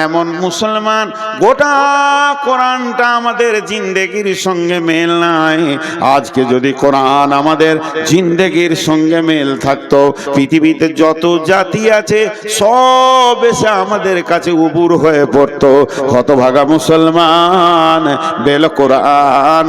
এমন মুসলমান গোটা কোরআনটা আমাদের জিন্দেগির সঙ্গে মেল নাই। আজকে যদি কোরআন আমাদের জিন্দেগির সঙ্গে মেল থাকতো, পৃথিবীতে যত জাতি আছে সব এসে আমাদের কাছে উবুর হয়ে পড়তো। হতভাগা মুসলমান বেল কোরআন,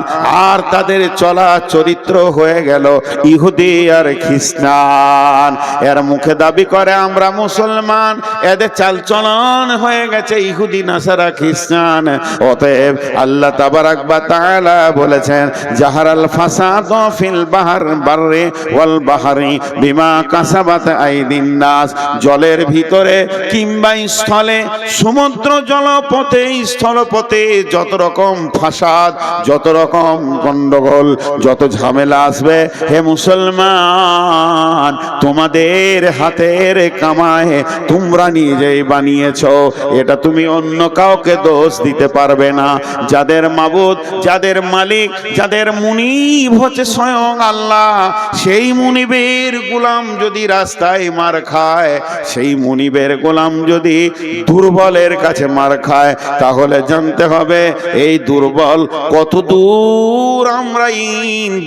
আর তাদের চলা চরিত্র হয়ে গেল ইহুদি আর খ্রিস্টান। এর মুখে দাবি করে আমরা মুসলমান, এদের চালচলন হয়ে গেছে ইহুদি নাসারা খ্রিস্টান। অতএব আল্লাহ তাবারাক ওয়া তাআলা বলেছেন, জাহারাল ফাসাদ ফিল বাররি ওয়াল বাহরি বিমা কাসাবাত আইদিন নাস। জলের ভিতরে কিংবা স্থলে, সমুদ্র জলপথে স্থলপথে যত রকম ফাসাদ, যত রকম গন্ডগোল, যত ঝামেলা আসবে, হে মুসলমান তোমাদের হাতের কামায় তোমরা নিজেই বানিয়েছো। এটা তুমি অন্য কাউকে দোষ দিতে পারবে না। যাদের মাবুদ, যাদের মালিক, যাদের মুনিব হচ্ছে স্বয়ং আল্লাহ, সেই মুনিবের গোলাম যদি রাস্তায় মার খায়, সেই মুনিবের গোলাম যদি দুর্বলের কাছে মার খায়, তাহলে জানতে হবে এই দুর্বল কত দূর আমরা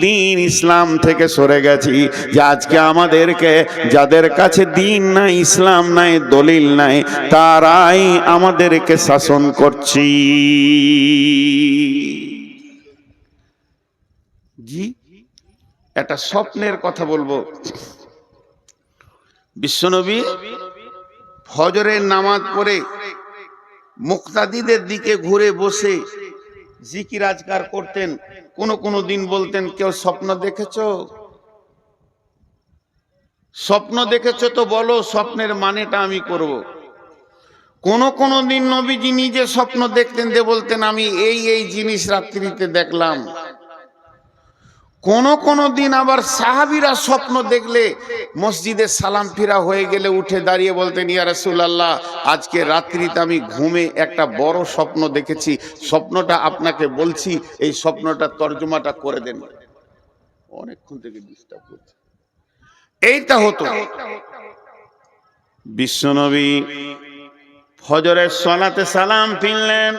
দিন ইসলাম থেকে সরে গেছি। যে আজকে আমাদেরকে, যাদের কাছে দিন নাই, ইসলাম নাই, দলিল নাই, তারাই আমাদেরকে শাসন করছি। জি, একটা স্বপ্নের কথা বলবো। বিশ্বনবী ফজরের নামাজ পড়ে মুক্তাদিদের দিকে ঘুরে বসে জিকির আজকার করতেন। কোন দিন বলতেন, কেউ স্বপ্ন দেখেছো? স্বপ্ন দেখেছো তো বলো, স্বপ্নের মানেটা আমি করব। কোন দিন নবীজি নিজে স্বপ্ন দেখতেন, যে বলতেন আমি এই জিনিস রাত্রিতে দেখলাম। কোন দিন আবার সাহাবীরা স্বপ্ন দেখলে মসজিদে সালাম ফিরা হয়ে গেলে উঠে দাঁড়িয়ে বলতেন, ইয়া রাসূলুল্লাহ, আজকে রাত্রিতে আমি ঘুমে একটা বড় স্বপ্ন দেখেছি, স্বপ্নটা আপনাকে বলছি, এই স্বপ্নটা তর্জমাটা করে দেন। অনেকক্ষণ থেকে ডিস্টার্ব করছে। এইটা হতো। বিশ্বনবী ফজরের সালাতে সালাম ফিরলেন,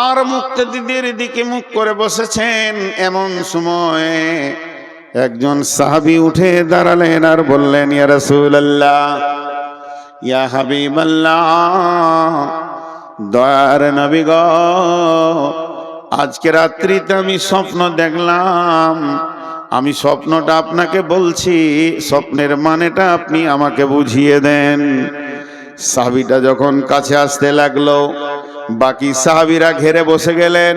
আর মুক্তাদিদের দিকে মুখ করে বসেছেন। এমন সময় একজন সাহাবী উঠে দাঁড়ালেন আর বললেন, ইয়া রাসূলুল্লাহ, ইয়া হাবিবাল্লাহ, দয়ার নবী গো, আজকে রাত্রিতে আমি স্বপ্ন দেখলাম। আমি স্বপ্নটা আপনাকে বলছি, স্বপ্নের মানেটা আপনি আমাকে বুঝিয়ে দেন। সাহাবীটা যখন কাছে আসতে লাগলো, বাকি সাহাবীরা ঘেরে বসে গেলেন।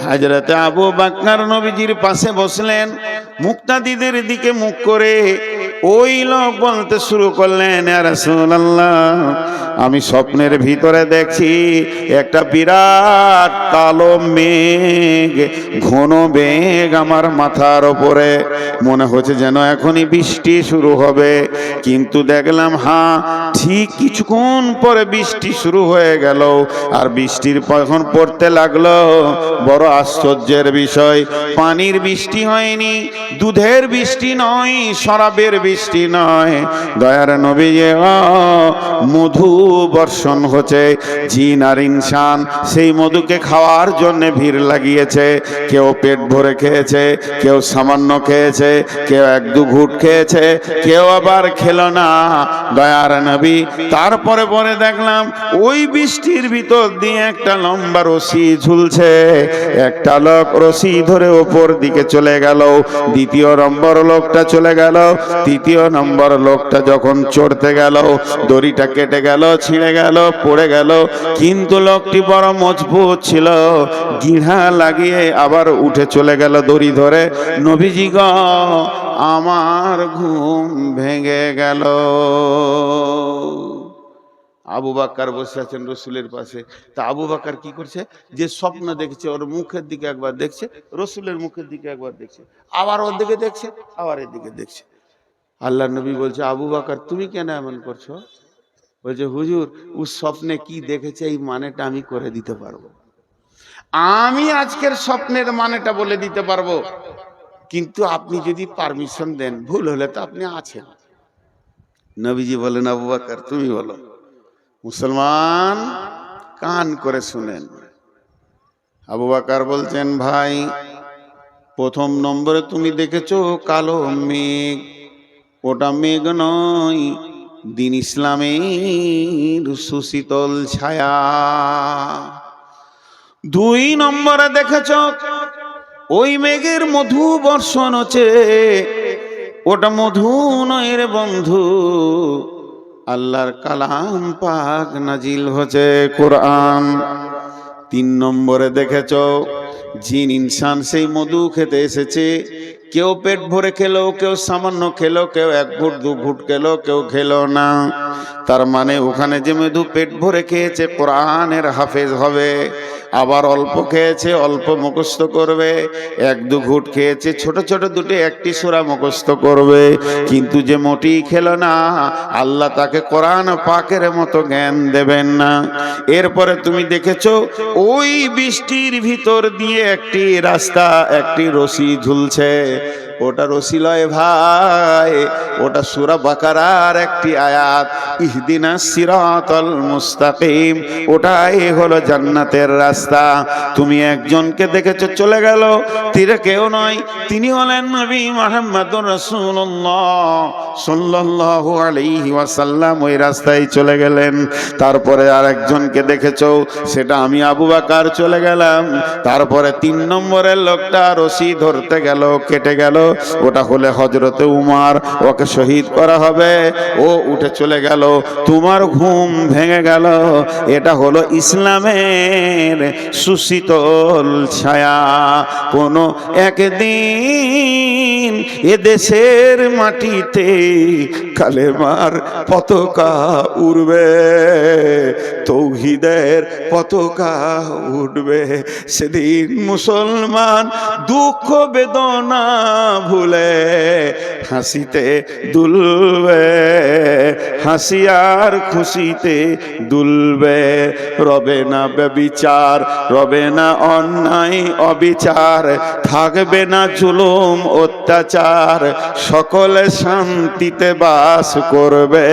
হযরতে আবু বকর নবীজির পাশে বসলেন। মুক্তাদিদের দিকে মুখ করে ওই লোক বলতে শুরু করলেন, ইয়া রাসূলুল্লাহ, আমি স্বপ্নের ভিতরে দেখছি একটা বিরাট কালো মেঘ, ঘন মেঘ আমার মাথার উপরে, মনে হচ্ছে যেন এখনই বৃষ্টি শুরু হবে। কিন্তু দেখলাম ঠিক কিছুক্ষণ পরে বৃষ্টি শুরু হয়ে গেল। আর বৃষ্টির যখন পড়তে লাগলো, বড় আশ্চর্যের বিষয়, পানির বৃষ্টি হয়নি, দুধের বৃষ্টি নয়, শরাবের বৃষ্টি নয়, দয়ার নবী, মধু বর্ষণ হচ্ছে। জিন আর ইনসান সেই মধুকে খাওয়ার জন্য ভিড় লাগিয়েছে। কেউ পেট ভরে খেয়েছে, কেউ সামান্য খেয়েছে, কেউ এক দু ঘুট খেয়েছে, কেউ আবার খেলো না। দয়ার নবী তারপরে পরে দেখলাম ওই বৃষ্টির ভিতর দিয়ে একটা লম্বা রশি ঝুলছে। একটা লোক রশি ধরে ওপর দিকে চলে গেল, দ্বিতীয় নম্বর লোকটা চলে গেল, তৃতীয় নম্বর লোকটা যখন চড়তে গেল, দড়িটা কেটে গেল, ছিঁড়ে গেল, পড়ে গেল। কিন্তু লোকটি বড় মজবুত ছিল, গিঁড়া লাগিয়ে আবার উঠে চলে গেল দড়ি ধরে। নবীজি গো, আমার ঘুম ভেঙে গেল। আবু বকর বসে আছেন রসুলের পাশে। তা আবু বকর কি করছে, যে স্বপ্ন দেখছে ওর মুখের দিকে একবার দেখছে, রসুলের মুখের দিকে একবার দেখছে, আবার ওর দিকে দেখছে, আবার এর দিকে দেখছে। আল্লাহ নবী বলছে, আবু বকর তুমি কেন এমন করছো? বলছে, হুজুর, ও স্বপ্নে কি দেখেছে এই মানেটা আমি করে দিতে পারবো। আমি আজকের স্বপ্নের মানেটা বলে দিতে পারবো, কিন্তু আপনি যদি পারমিশন দেন, ভুল হলে তো আপনি আছেন। নবীজি বলেন, আবু বকর তুমি বলো। মুসলমান কান করে শুনেন। আবু বকর বলছেন, ভাই প্রথম নম্বরে তুমি দেখেছো কালো মেঘ, ওটা মেঘ নয়, দিন ইসলামের সুশীতল ছায়া। দুই নম্বরে দেখেছ ওই মেঘের মধু বর্ষণ হচ্ছে, ওটা মধু নয় রে বন্ধু, আল্লাহর কালাম পাক নাজিল হচ্ছে, কোরআন। তিন নম্বরে দেখেছ জিন ইনসান সেই মধু খেতে এসেছে, কেউ পেট ভরে খেলো, কেউ সামান্য খেলো, কেউ এক ঘুট দু ঘুট খেলো, কেউ খেলো না। তার মানে ওখানে যে মধু পেট ভরে খেয়েছে কোরআনের হাফেজ হবে, আবার অল্প খেয়েছে অল্প মুখস্থ করবে, এক দু ঘুট খেয়েছে ছোট ছোট দুটি একটি সূরা মুখস্থ করবে। কিন্তু যে মোটি খেলো না, আল্লাহ তাকে কোরআন পাকের মতো জ্ঞান দেবেন না। এরপরে তুমি দেখেছো ওই বৃষ্টির ভিতর দিয়ে একটি রাস্তা, একটি রশি ঝুলছে, ওটা রশি লয় ভাই, ওটা সূরা বাকারার একটি আয়াত, ইহদিনাস সিরাতাল মুস্তাকিম, ওটাই হলো জান্নাতের রাস্তা। তুমি একজনকে দেখেছো চলে গেল, তীরে কেউ নয়, তিনি হলেন নবী মুহাম্মদুর রাসূলুল্লাহ সাল্লাল্লাহু আলাইহি ওয়াসাল্লাম, ওই রাস্তায় চলে গেলেন। তারপরে আরেকজনকে দেখেছো, সেটা আমি আবু বকর চলে গেলাম। তারপরে তিন নম্বরের লোকটা রশি ধরতে গেল, কেটে গেল, ওটা হলে হযরতে উমর, ওকে শহীদ করা হবে, ও উঠে চলে গেল, তোমার ঘুম ভেঙে গেল। এটা হলো ইসলামের সুশীতল ছায়া। কোনো একদিন এদেশের মাটিতে কালেমার পতাকা উড়বে, তৌহিদের পতাকা উঠবে। সেদিন মুসলমান দুঃখ বেদনা ভুলে হাসিতে দুলবে, হাসি আর খুশিতে দুলবে। রবে না ব্যভিচার, রবে না অন্যায় অবিচার, থাকবে না জুলুম অত্যাচার, সকলে শান্তিতে বাস করবে।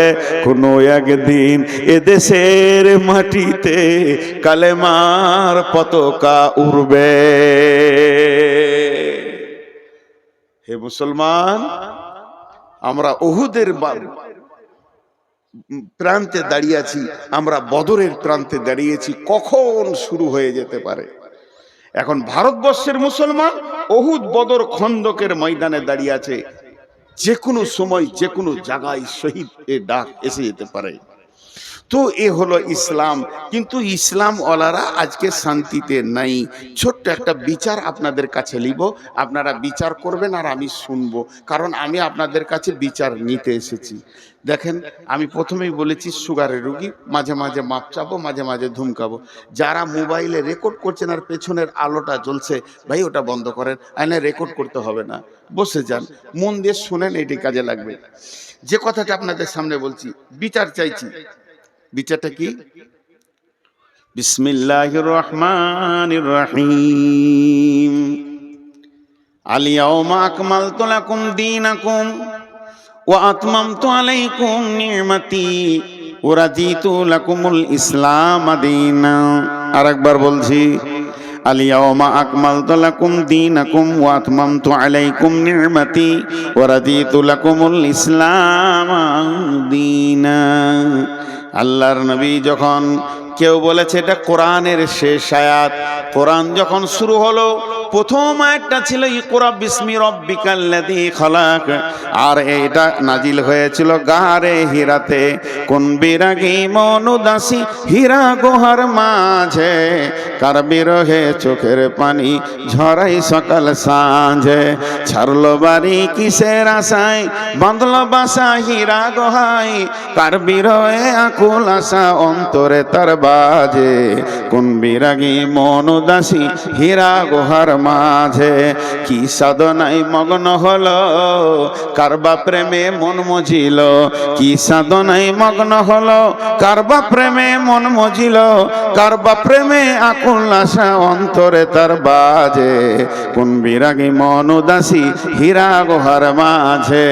কোনো একদিন এদেশের মাটিতে কালেমার পতাকা উড়বে। হে মুসলমান, আমরা উহুদের প্রান্তে দাঁড়িয়ে আছি, আমরা বদরের প্রান্তে দাঁড়িয়েছি, কখন শুরু হয়ে যেতে পারে। এখন ভারতবর্ষের মুসলমান উহুদ বদর খন্দকের ময়দানে দাঁড়িয়ে আছে, যে কোনো সময় যে কোনো জায়গায় শহীদ এর ডাক এসে যেতে পারে। তো এ হলো ইসলাম। কিন্তু ইসলাম ওয়ালারা আজকে শান্তিতে নাই। ছোট্ট একটা বিচার আপনাদের কাছে নিব, আপনারা বিচার করবেন আর আমি শুনবো, কারণ আমি আপনাদের কাছে বিচার নিতে এসেছি। দেখেন, আমি প্রথমেই বলেছি সুগারের রুগী, মাঝে মাঝে মাপ চাবো, মাঝে মাঝে ধুমকাবো। যারা মোবাইলে রেকর্ড করছেন আর পেছনের আলোটা জ্বলছে, ভাই ওটা বন্ধ করেন, আইনে রেকর্ড করতে হবে না, বসে যান, মন দিয়ে শুনেন, এটি কাজে লাগবে। যে কথাটা আপনাদের সামনে বলছি, বিচার চাইছি। বিচারটা কি? বিসমিল্লাহির রহমানির রহিম। আল ইয়াউমা আকমালতু লাকুম দীনাকুম ওয়া আতমামতু আলাইকুম নি'মাতি ওয়া রাদিতু লাকুমুল ইসলাম দীনা। আরেকবার বলছি, আল ইয়াউমা আকমালতু লাকুম দীনাকুম ওয়া আতমামতু আলাইকুম নি'মাতি ওয়া রাদিতু লাকুমুল ইসলাম দীনা। আল্লাহর নবী যখন, কেউ বলেছে এটা কোরআনের শেষ আয়াত, কোরআন যখন শুরু হলো প্রথম আয়াতটা ছিল ইকরা বিসমি রাব্বিকাল্লাযী খালাক, আর এটা নাজিল হয়েছিল গারে হীরাতে। কোন বিরাগী মনুদাসী হীরা গুহার মাঝে, কার বিরহে চোখের পানি ঝরাই সকাল সাঁঝে। ছাড়লো বাড়ি কিসের আশায়, বাঁধলো বাসা হীরা গুহায়, কার বিরহে আকুল আশা অন্তরে তার বাজে। কোন বিরাগী মনুদাসী হীরা গুহার মাঝে, কি সাধনায় মগ্ন হলো, কারবা প্রেমে মন মজিল, কি সাধনায় মগ্ন হলো, কারবা প্রেমে মন মজিল, কারবা প্রেমে আকুল আশা অন্তরে তার বাজে। কোন বিরাগী মনুদাসী হীরা গুহার মাঝে।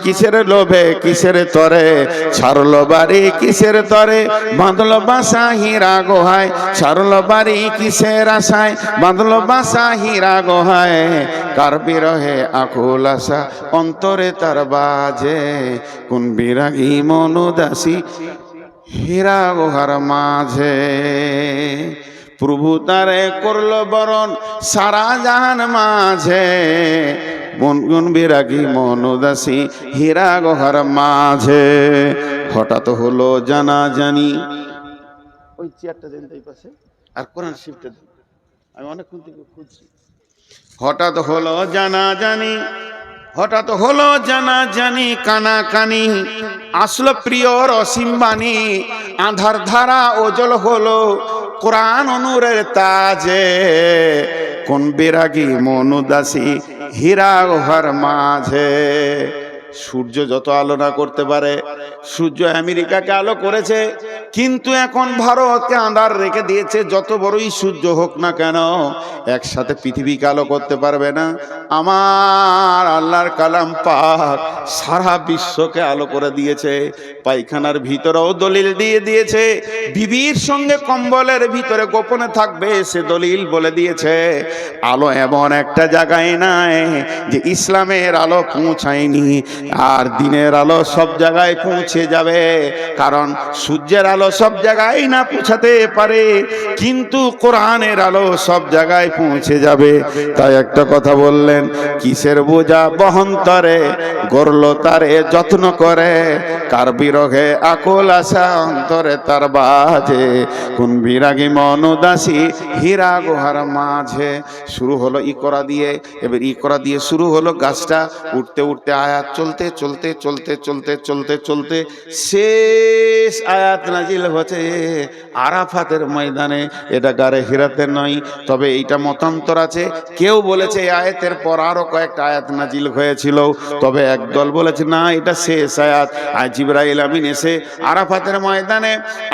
কিসের লোভে কিসের তরে ছাড়লো বাড়ি কিসের তরে বাঁধলো বাসা হীরা গোহায় ছাড়লো বাড়ি কিসের আশায় বাঁধলো বাসা হীরা গোহায় কার বিরহে আকুল আশা অন্তরে তার বাজে কোন বিরাগী মন উদাসী হীরা গুহার মাঝে প্রভু তারে করলো বরণ সারা জাহান মাঝে গুনগুন বিরাগী মন উদাসী হীরা গুহার মাঝে হঠাৎ হলো জানা জানি ওই চেয়ারটা দেন তাই পাশে আর কোরআন শিফটটা দেন আমি অনেকক্ষণ থেকে খুঁজছি হঠাৎ হলো জানা জানি হঠাৎ হলো জানা জানি কানা কানি আসলো প্রিয় অসীম বাণী আধার ধারা ওজল হলো কোরআন নূরের তাজে কোন বিরাগী মন উদাসী হীরা গুহার মাঝে সূর্য যত আলো না করতে পারে সূর্য আমেরিকাকে আলো করেছে কিন্তু এখন ভারতকে আঁধার রেখে দিয়েছে যত বড়ই সূর্য হোক না কেন একসাথে পৃথিবীকে আলো করতে পারবে না আমার আল্লাহর কালাম পাক সারা বিশ্বকে আলো করে দিয়েছে পায়খানার ভিতরেও দলিল দিয়ে দিয়েছে বিবির সঙ্গে কম্বলের ভিতরে গোপনে থাকবে সে দলিল বলে দিয়েছে আলো এমন একটা জায়গায় নাই যে ইসলামের আলো পৌঁছায়নি আর দিনের আলো সব জায়গায় পৌঁছে যাবে কারণ সূর্যের আলো সব জায়গায় না পৌঁছাতে পারে কিন্তু কোরআনের আলো সব জায়গায় পৌঁছে যাবে তাই একটা কথা বললেন কিসের বোঝা বহন তরে গড়ল তারে যত্ন করে কার বিরহে আকুল আশা অন্তরে তার বাজে কোন বিরাগী মন উদাসী হীরা গুহার মাঝে শুরু হলো ইকরা দিয়ে এবার ইকরা দিয়ে শুরু হলো গাছটা উঠতে উঠতে আয়াত চলতে চলতে চলতে চলতে চলতে চলতে শেষ আয়াত নাজিল হচ্ছে আরাফাতের ময়দানে এটা গারে হিরাতে নয় তবে এইটা মতান্তর আছে কেউ বলেছে এই আয়াতের পর আরো কয়েকটা আয়াত নাজিল হয়েছিল তবে একদল বলেছে না এটা শেষ আয়াত আজ জিবরাইল আমিন এসে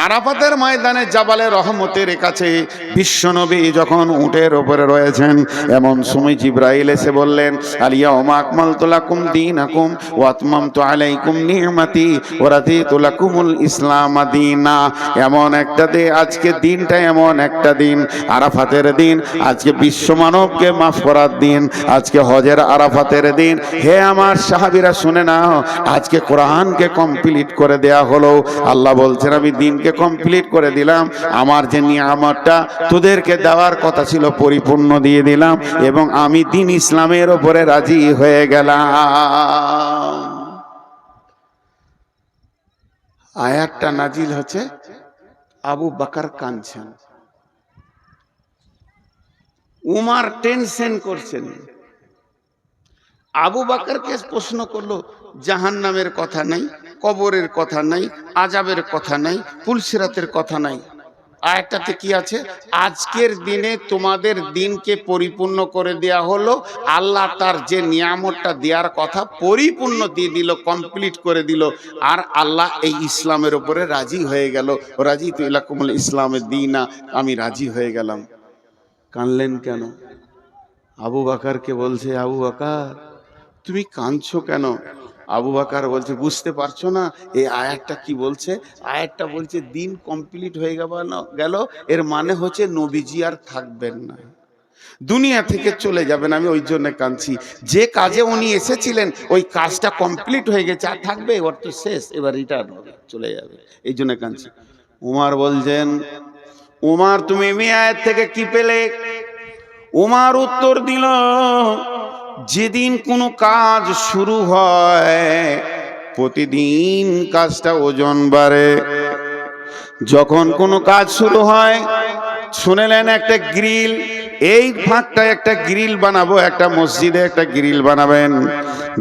আরাফাতের ময়দানে জাবালে রহমতের কাছে বিশ্বনবী যখন উটের উপরে রয়েছেন এমন সময় জিবরাইল এসে বললেন আলিয়াউমা আকমালতু লাকুম দীনাকুম ওয়া আতমামতু আলাইকুম নি'মাতি ওয়া রাদিতু লাকুমুল ইসলাম দীনা এমন একটা দিন আজকে দিনটা এমন একটা দিন আরাফাতের দিন আজকে বিশ্ব মানবকে মাফ করার দিন আজকে হজের আরাফাতের দিন হে আমার সাহাবীরা শুনে নাও আজকে কোরআনকে কমপ্লিট করে দেয়া হলো আল্লাহ বলছেন আমি দিনকে কমপ্লিট করে দিলাম আমার যে নিয়ামতটা তোদেরকে দেওয়ার কথা ছিল পরিপূর্ণ দিয়ে দিলাম এবং আমি দিন ইসলামের উপরে রাজি হয়ে গেলাম আয়াতটা নাজিল হচ্ছে আবু বকর কাঁদছেন উমর টেনশন করছেন আবু বকরকে প্রশ্ন করলো জাহান্নামের কথা নাই কবরের কথা নাই আযাবের কথা নাই পুলসিরাতের কথা নাই আয়াতটাতে কি আছে আজকের দিনে তোমাদের দিনকে পরিপূর্ণ করে দেয়া হলো আল্লাহ তার যে নিয়ামতটা দেওয়ার কথা পরিপূর্ণ দিয়ে দিল কমপ্লিট করে দিল আর আল্লাহ এই ইসলামের উপরে রাজি হয়ে গেল রাজিতু লাকুমুল ইসলামের দীনা আমি রাজি হয়ে গেলাম কানলেন কেন আবু বকরকে বলছে আবু বকর তুমি কাঁদছো কেন আবু বকর বলছে বুঝতে পারছো না এই আয়াতটা কি বলছে আয়াতটা বলছে দিন কমপ্লিট হয়ে গেল এর মানে হচ্ছে নবীজি আর থাকবেন না দুনিয়া থেকে চলে যাবেন আমি ওই জন্য কাঁদছি যে কাজে উনি এসেছিলেন ওই কাজটা কমপ্লিট হয়ে গেছে আর থাকবে ওর তো শেষ এবার রিটার্ন হবে চলে যাবে এই জন্য কাঁদছি উমর বলছেন উমর তুমি এই আয়াত থেকে কি পেলে উমর উত্তর দিল যেদিন কোনো কাজ শুরু হয় প্রতিদিন কাজটা ওজন বাড়ে যখন কোনো কাজ শুরু হয় শুনেলেন একটা গ্রিল এই ফাঁকটা একটা গ্রিল বানাবো একটা মসজিদে একটা গ্রিল বানাবেন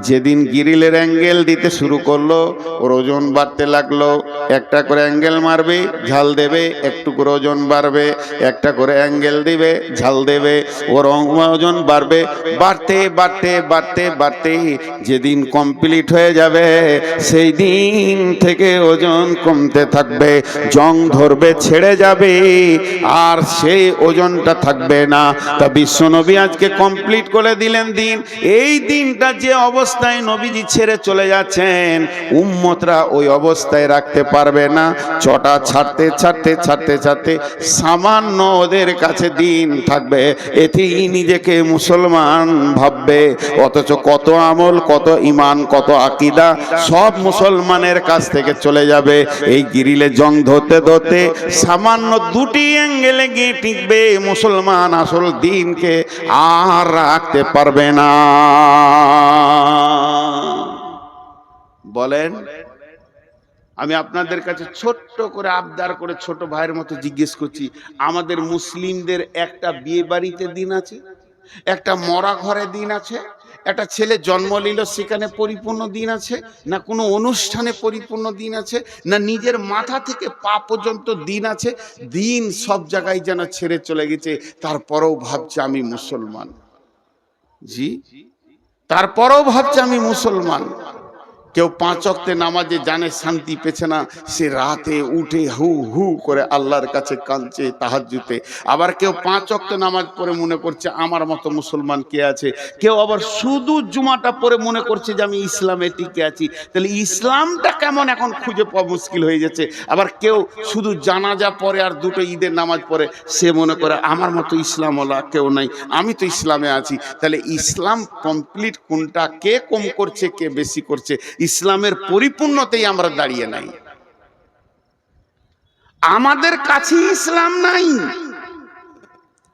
যেদিন গ্রিলের অ্যাঙ্গেল দিতে শুরু করলো ওর ওজন বাড়তে লাগলো একটা করে অ্যাঙ্গেল মারবে ঝাল দেবে একটু করে ওজন বাড়বে একটা করে অ্যাঙ্গেল দিবে ঝাল দেবে ওর ওজন বাড়বে বাড়তে বাড়তে বাড়তে বাড়তে যেদিন কমপ্লিট হয়ে যাবে সেই দিন থেকে ওজন কমতে থাকবে জং ধরবে ছেড়ে যাবে আর সেই ওজনটা থাকবে না না। তা বিশ্বনবী আজকে কমপ্লিট করে দিলেন দিন। এই দিনটা যে অবস্থায় নবীজি ছেড়ে চলে যাচ্ছেন, উম্মতরা ওই অবস্থায় রাখতে পারবে না। চটা ছাড়তে ছাড়তে ছাড়তে ছাড়তে সামান্য ওদের কাছে দিন থাকবে, এতেই নিজেকে মুসলমান ভাববে। অথচ কত আমল, কত ঈমান, কত আকীদা সব মুসলমানের কাছ থেকে চলে যাবে। এই গিরিলে জং ধরতে ধরতে সামান্য দুটি অ্যাঙ্গেলে গিয়ে টিকবে, মুসলমান আসল দিনকে আর রাখতে পারবে না। বলেন, আমি আপনাদের কাছে ছোট্ট করে আবদার করে ছোট ভাইয়ের মতো জিজ্ঞেস করছি, আমাদের মুসলিমদের একটা বিয়ে বাড়িতে দিন আছে, একটা মরা ঘরে দিন আছে, একটা ছেলে জন্ম নিল সেখানে পরিপূর্ণ দিন আছে, না কোনো অনুষ্ঠানে পরিপূর্ণ দিন আছে, না নিজের মাথা থেকে পা পর্যন্ত দিন আছে? দিন সব জায়গায় যেন ছেড়ে চলে গেছে, তারপরেও ভাবছে আমি মুসলমান। জি, তারপরেও ভাবছে আমি মুসলমান। কেউ 5 ওয়াক্তে নামাজে জানে শান্তি পেছে না, সে রাতে উঠে হু হু করে আল্লাহর কাছে কাঁদছে তাহাজ্জুদে। আবার কেউ 5 ওয়াক্ত নামাজ পড়ে মনে করছে আমার মতো মুসলমান কে আছে। কেউ আবার শুধু জুমাটা পড়ে মনে করছে যে আমি ইসলামে টিকে আছি। তাহলে ইসলামটা কেমন এখন খুঁজে পাওয়া মুশকিল হয়ে যাচ্ছে। আবার কেউ শুধু জানাজা পড়ে আর 2টো ঈদের নামাজ পড়ে, সে মনে করে আমার মতো ইসলামওয়ালা কেউ নাই, আমি তো ইসলামে আছি। তাহলে ইসলাম কমপ্লিট কোনটা, কে কম করছে কে বেশি করছে? ইসলামের পরিপূর্ণতেই আমরা দাঁড়িয়ে নাই। আমাদের কাছে ইসলাম নাই।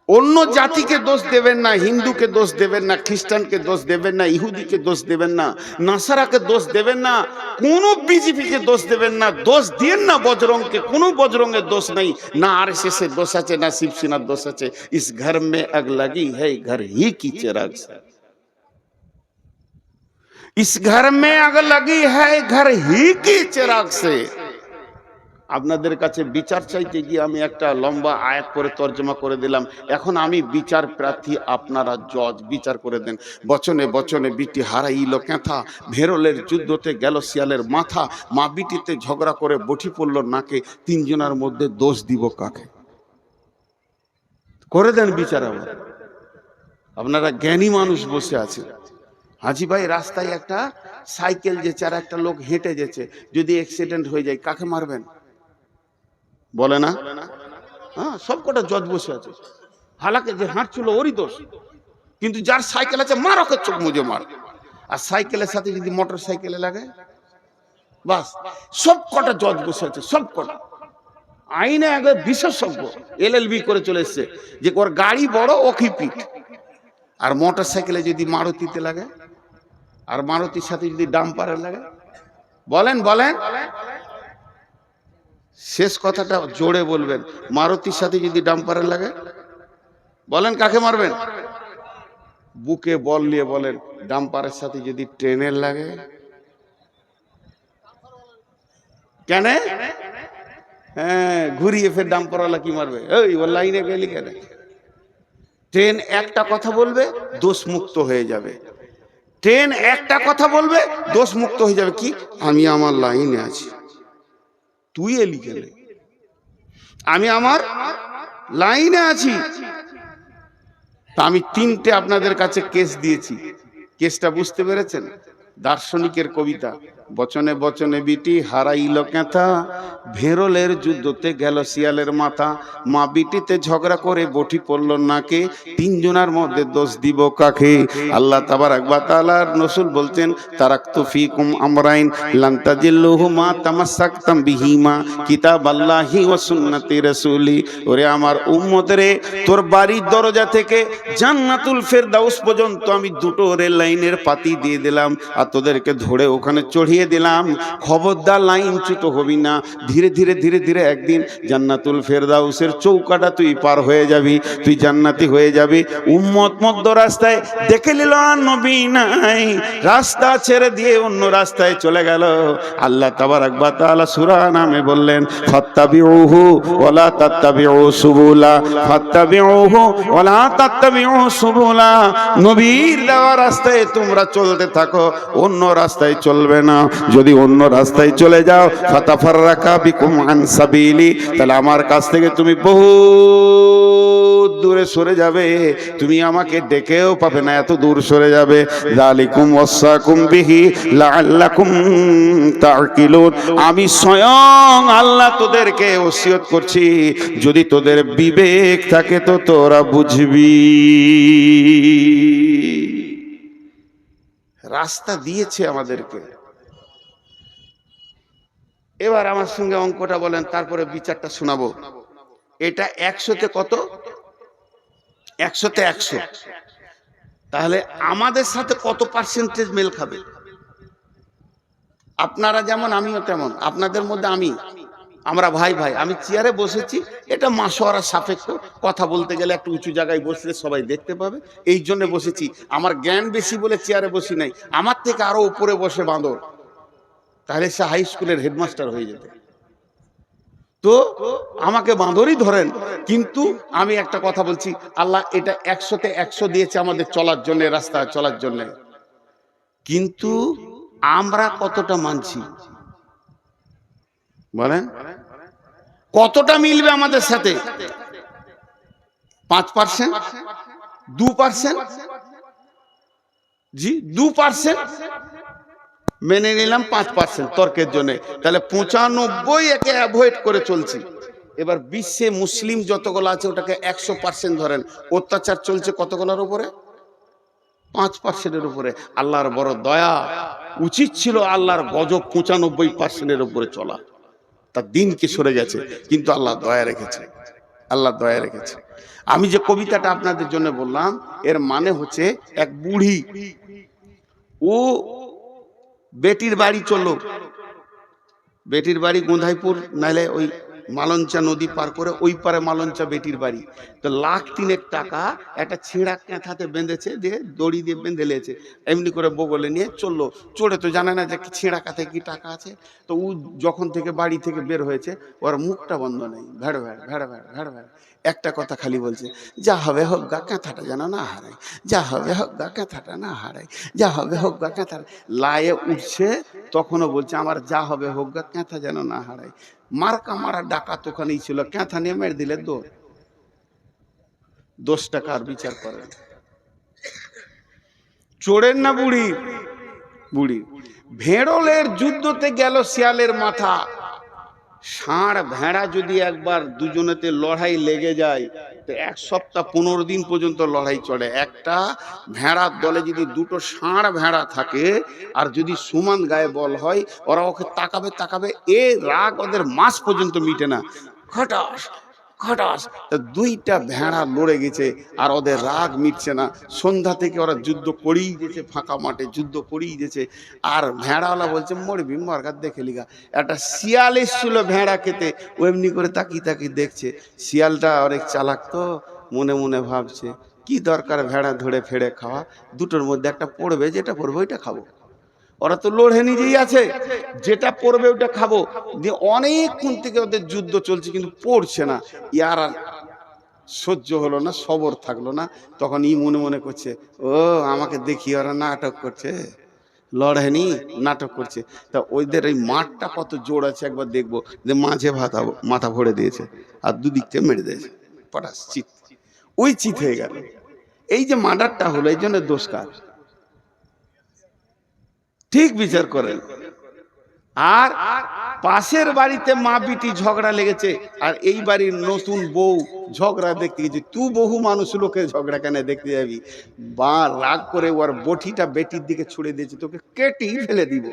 অন্য জাতিকে দোষ দেবেন না, হিন্দুকে দোষ দেবেন না, খ্রিস্টানকে দোষ দেবেন না, ইহুদিকে দোষ দেবেন না, নাসারাকে দোষ দেবেন না, কোন বিজেপিকে দোষ দেবেন না, দোষ দিয়েন না বজরংকে, কোনো বজরংয়ের দোষ নাই, না আরএসএস এর দোষ আছে, না শিবসেনার দোষ আছে। ইস ঘর মে আগ লাগি হ্যায় ঘর হি কি চিরাগ সে, इस घर में आग लगी है घर ही की चिराग से। আপনাদের কাছে বিচার চাইতে গিয়ে আমি একটা লম্বা আয়াত পড়ে তর্জমা করে দিলাম। এখন আমি বিচার প্রার্থী, আপনারা জজ, বিচার করে দেন। বচনে বচনে বিটি হারাইল কেথা, ভেরলের যুদ্ধতে গেল শিয়ালের মাথা, মা বিটিতে ঝগড়া করে বটি পড়ল নাকে, 3 জনের মধ্যে দোষ দিব কাকে? করে দেন বিচার। আপনারা জ্ঞানী মানুষ বসে আছেন। হাজি ভাই, রাস্তায় একটা সাইকেল যেছে আর একটা লোক হেঁটে যেছে, যদি অ্যাক্সিডেন্ট হয়ে যায় কাকে মারবেন? বলে না? হ্যাঁ, সব কটা জজ বসে আছে। হালাকে যে হাঁটছিল ওরই দোষ, কিন্তু যার সাইকেল আছে মার ওকে চোখ মুজে মার। আর সাইকেলের সাথে যদি মোটর সাইকেলে লাগে, বাস সব কটা জজ বসে আছে, সব কটা আইনে আগে বিশেষজ্ঞ, LLB করে চলে এসছে যে ওর গাড়ি বড় ওকে পিট। আর মোটর সাইকেলে যদি মারুতিতে লাগে, আর মারুতির সাথে যদি ডাম্পারে লাগে, বলেন বলেন, শেষ কথাটা জোরে বলবেন, মারুতির সাথে যদি ডাম্পারে লাগে, বলেন কাকে মারবেন? বুকে বল নিয়ে বলেন, ডাম্পারের সাথে যদি ট্রেনের লাগে, কেন? হ্যাঁ, ঘুরিয়ে ফের ডাম্পারওয়ালা কি মারবে? ওই ওর লাইনে গেলি কেন? ট্রেন একটা কথা বলবে, দোষ মুক্ত হয়ে যাবে। ট্রেন একটা কথা বলবে, দোষ মুক্ত হয়ে যাবে। কি? আমি আমার লাইনে আছি, তুই এলি কেন? আমি আমার লাইনে আছি। তা আমি 3টে আপনাদের কাছে কেস দিয়েছি। কেসটা বুঝতে পেরেছেন? দার্শনিকের কবিতা, বচনে বচনে বিটি হারাইল কেথা, ভেরলের যুদ্ধতে গেল শিয়ালের মাথা, মা বিটিতে ঝগড়া করে বটি পড়ল নাকে, 3 জনের মধ্যে দোষ দিব কাকে? আল্লাহ তাবারাক ওয়া তাআলার রাসূল বলতেন, তারাকতু ফীকুম আমরাইন লান তাজিল্লুহুমা তামাসসাকতাম বিহিমা কিতাবাল্লাহি ওয়া সুন্নতি রাসূলি। ওরে আমার উম্মত রে, তোর বাড়ির দরজা থেকে জান্নাতুল ফেরদাউস পর্যন্ত আমি 2টো রেল লাইনের পাতি দিয়ে দিলাম, আর তোদেরকে ধরে ওখানে চড়িয়ে দিলাম। খবরদার লাইনচ্যুত হবি না। ধীরে ধীরে ধীরে ধীরে একদিন জান্নাতুল ফেরদাউসের চৌকাটা তুই পার হয়ে যাবি, তুই জান্নাতি হয়ে যাবি। উম্মত মধ্য রাস্তায় দেখে নিল আর নবী নাই, রাস্তা ছেড়ে দিয়ে অন্য রাস্তায় চলে গেল। আল্লাহ তাবারাক ওয়া তাআলা সূরা নামে বললেন, ফাত্তাবিউহু ওয়ালা তাত্তাবিউ সুবুলা, ফাত্তাবিউহু ওয়ালা তাত্তাবিউ সুবুলা। নবীর দেওয়া রাস্তায় তোমরা চলতে থাকো, অন্য রাস্তায় চলবে না। যদি অন্য রাস্তায় চলে যাও ফাতাফাররাকা বিকুম আন সাবিলি, তাহলে আমার কাছ থেকে তুমি বহু দূরে সরে যাবে, তুমি আমাকে ডেকেও পাবে না, এত দূর সরে যাবে। যালিকুম ওয়াসাকুম বিহি লাআল্লাকুম তাকিলুন, আমি স্বয়ং আল্লাহ তোদেরকে ওসিয়ত করছি, যদি তোদের বিবেক থাকে তো তোরা বুঝবি। রাস্তা দিয়েছে আমাদেরকে। এবার আমার সঙ্গে অঙ্কটা বলেন, তারপরে বিচারটা শোনাবো। এটা 100-তে কত? 100-তে 100। তাহলে আমাদের সাথে কত পার্সেন্টেজ মেল খাবে? আপনারা যেমন আমিও তেমন, আপনাদের মধ্যে আমরা ভাই ভাই। আমি চেয়ারে বসেছি, এটা মাশওয়ারা সাপেক্ষ, কথা বলতে গেলে একটু উঁচু জায়গায় বসলে সবাই দেখতে পাবে, এই জন্য বসেছি। আমার জ্ঞান বেশি বলে চেয়ারে বসি নাই, আমার থেকে আরো উপরে বসে বাঁদর, তাহলে সে হাই স্কুলের হেডমাস্টার হয়ে যেত। তো আমাকে বাঁদরই ধরেন, কিন্তু আমি একটা কথা বলছি, আল্লাহ এটা 100-তে 100 দিয়েছে আমাদের চলার জন্য, রাস্তা চলার জন্য, কিন্তু আমরা কতটা মানছি বলেন? কতটা মিলবে আমাদের সাথে? 5%, 2%? জি 2% মেনে নিলাম, 5% তর্কের জন্য, তাহলে 95 একে অ্যাভয়েড করে চলছি। এবার বিশ্বে মুসলিম যতগুলো আছে ওটাকে 100% ধরেন, অত্যাচার চলছে কতগুলোর উপরে? 5%-এর উপরে। আল্লাহর বড় দয়া, উচিত ছিল আল্লাহর গজব 95%-এর উপরে চলা, তার দিনকে সরে গেছে, কিন্তু আল্লাহ দয়া রেখেছে, আল্লাহ দয়া রেখেছে। আমি যে কবিতাটা আপনাদের জন্য বললাম, এর মানে হচ্ছে এক বুড়ি, ও বেটির বাড়ি চললো, বেটির বাড়ি গোঁধাইপুর, নাইলে ওই মালঞ্চা নদী পার করে ওই পারে মালঞ্চা বেটির বাড়ি। তো 1,03,000 টাকা একটা ছেঁড়া কাঁথাতে বেঁধেছে, দিয়ে দড়ি দিয়ে বেঁধে লেছে, এমনি করে বগলে নিয়ে চললো। চড়ে তো জানে না যে ছেঁড়া কাঁথায় কি টাকা আছে। তো ও যখন থেকে বাড়ি থেকে বের হয়েছে, ওর মুখটা বন্ধ নেই, ভেড় ভেড় ভেড় ভেড় ভেড় ভেড়, একটা কথা খালি বলছে, যা হবে হোক গা, কাঁথাটা যেন না হারায়, যা হবে হোক গা, কাঁথাটা না হারায়, যা হবে হোক গা, কাঁথা। লায়ে উঠছে, তখনও বলছে আমার যা হবে হোক গা, কাঁথা যেন না হারায়। মার্কা মারা ডাকাত ওখানেই ছিল, কাঁথা নিয়ে মেরে দিলে দৌড়। 10 টাকার বিচার করেন, চোরের না বুড়ি? বুড়ি। ভেড়লের যুদ্ধতে গেল শিয়ালের মাথা। ষাঁড় ভেড়া যদি একবার দুজনেতে লড়াই লেগে যায়, তো 1 সপ্তাহ 15 দিন পর্যন্ত লড়াই চলে। একটা ভেড়ার দলে যদি 2টো ষাঁড় ভেড়া থাকে, আর যদি সমান গায়ে বল হয়, ওরা ওকে তাকাবে তাকাবে, এ রাগ ওদের মাস পর্যন্ত মিটে না। খটাস খটাস, 2টা ভেড়া লড়ে গেছে, আর ওদের রাগ মিটছে না। সন্ধ্যা থেকে ওরা যুদ্ধ করেই গেছে, ফাঁকা মাঠে যুদ্ধ করেই গেছে। আর ভেড়াওয়ালা বলছে মরবি মরগার দেখে লিগা। একটা শিয়াল এসছিল ভেড়া খেতে, ও এমনি করে তাকিয়ে তাকিয়ে দেখছে। শিয়ালটা অনেক চালাক, তো মনে মনে ভাবছে কি দরকার ভেড়া ধরে ফেড়ে খাওয়া, দুটোর মধ্যে একটা পড়বে, যেটা পড়বে ওইটা খাবো। ওরা তো লড়ে নিজেই আছে, যেটা পড়বে ওটা খাবো। দিয়ে অনেকক্ষণ থেকে ওদের যুদ্ধ চলছে, কিন্তু পড়ছে না। ইয়ার আর সহ্য হলো না, সবর থাকলো না। তখন ই মনে মনে করছে, ও আমাকে দেখি ওরা নাটক করছে, লড়েনি, নাটক করছে। তা ওইদের এই মাঠটা কত জোর আছে একবার দেখবো। যে মাঝে মাথা ভরে দিয়েছে, আর দুদিক থেকে মেরে দিয়েছে, পটাশ চিত, ওই চিত হয়ে গেল। এই যে মার্ডারটা হলো, এই জন্য দোষ কার? ঠিক বিচার করেন। আর পাশের বাড়িতে মা বিটি ঝগড়া লেগেছে, আর এই বাড়ির নতুন বউ ঝগড়া দেখতে গেছে। তুই বহু মানুষ লোকের ঝগড়া কেন দেখতে যাবি? বা রাগ করে ওর বটিটা বেটির দিকে ছুড়ে দিয়েছে, তোকে কেটেই ফেলে দিব,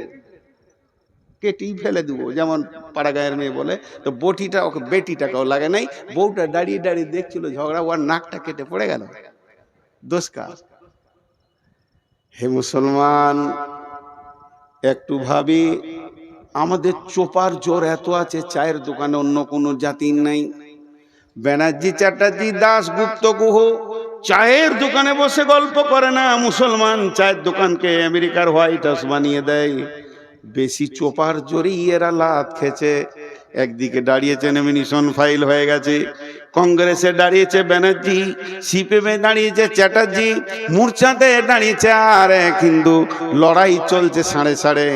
কেটেই ফেলে দিব। যেমন পাড়া গায়ের মেয়ে বলে, তো বটিটা ওকে বেটিটাকেও লাগে নাই, বউটা দাঁড়িয়ে দাঁড়িয়ে দেখছিল ঝগড়া, ওর নাকটা কেটে পড়ে গেল। দোষ কার? হে মুসলমান, একটু ভাবি, আমাদের চোপার জোর এত আছে, চায়ের দোকানে অন্য কোনো জাতির নাই। ব্যানার্জি, চ্যাটার্জি, দাশগুপ্ত, গুহ চায়ের দোকানে বসে গল্প করে না। মুসলমান চায়ের দোকানকে আমেরিকার হোয়াইট হাউস বানিয়ে দেয়। বেশি চোপার জোরেই এরা লাত খেছে। একদিকে দাঁড়িয়েছে, নমিনেশন ফাইল হয়ে গেছে, কংগ্রেসে দাঁড়িয়েছে ব্যানার্জি, সিপিএমে দাঁড়িয়েছে চ্যাটার্জি, মূর্ছাতে দাঁড়িয়েছে আর কিন্তু লড়াই চলছে সাড়ে সাড়ে।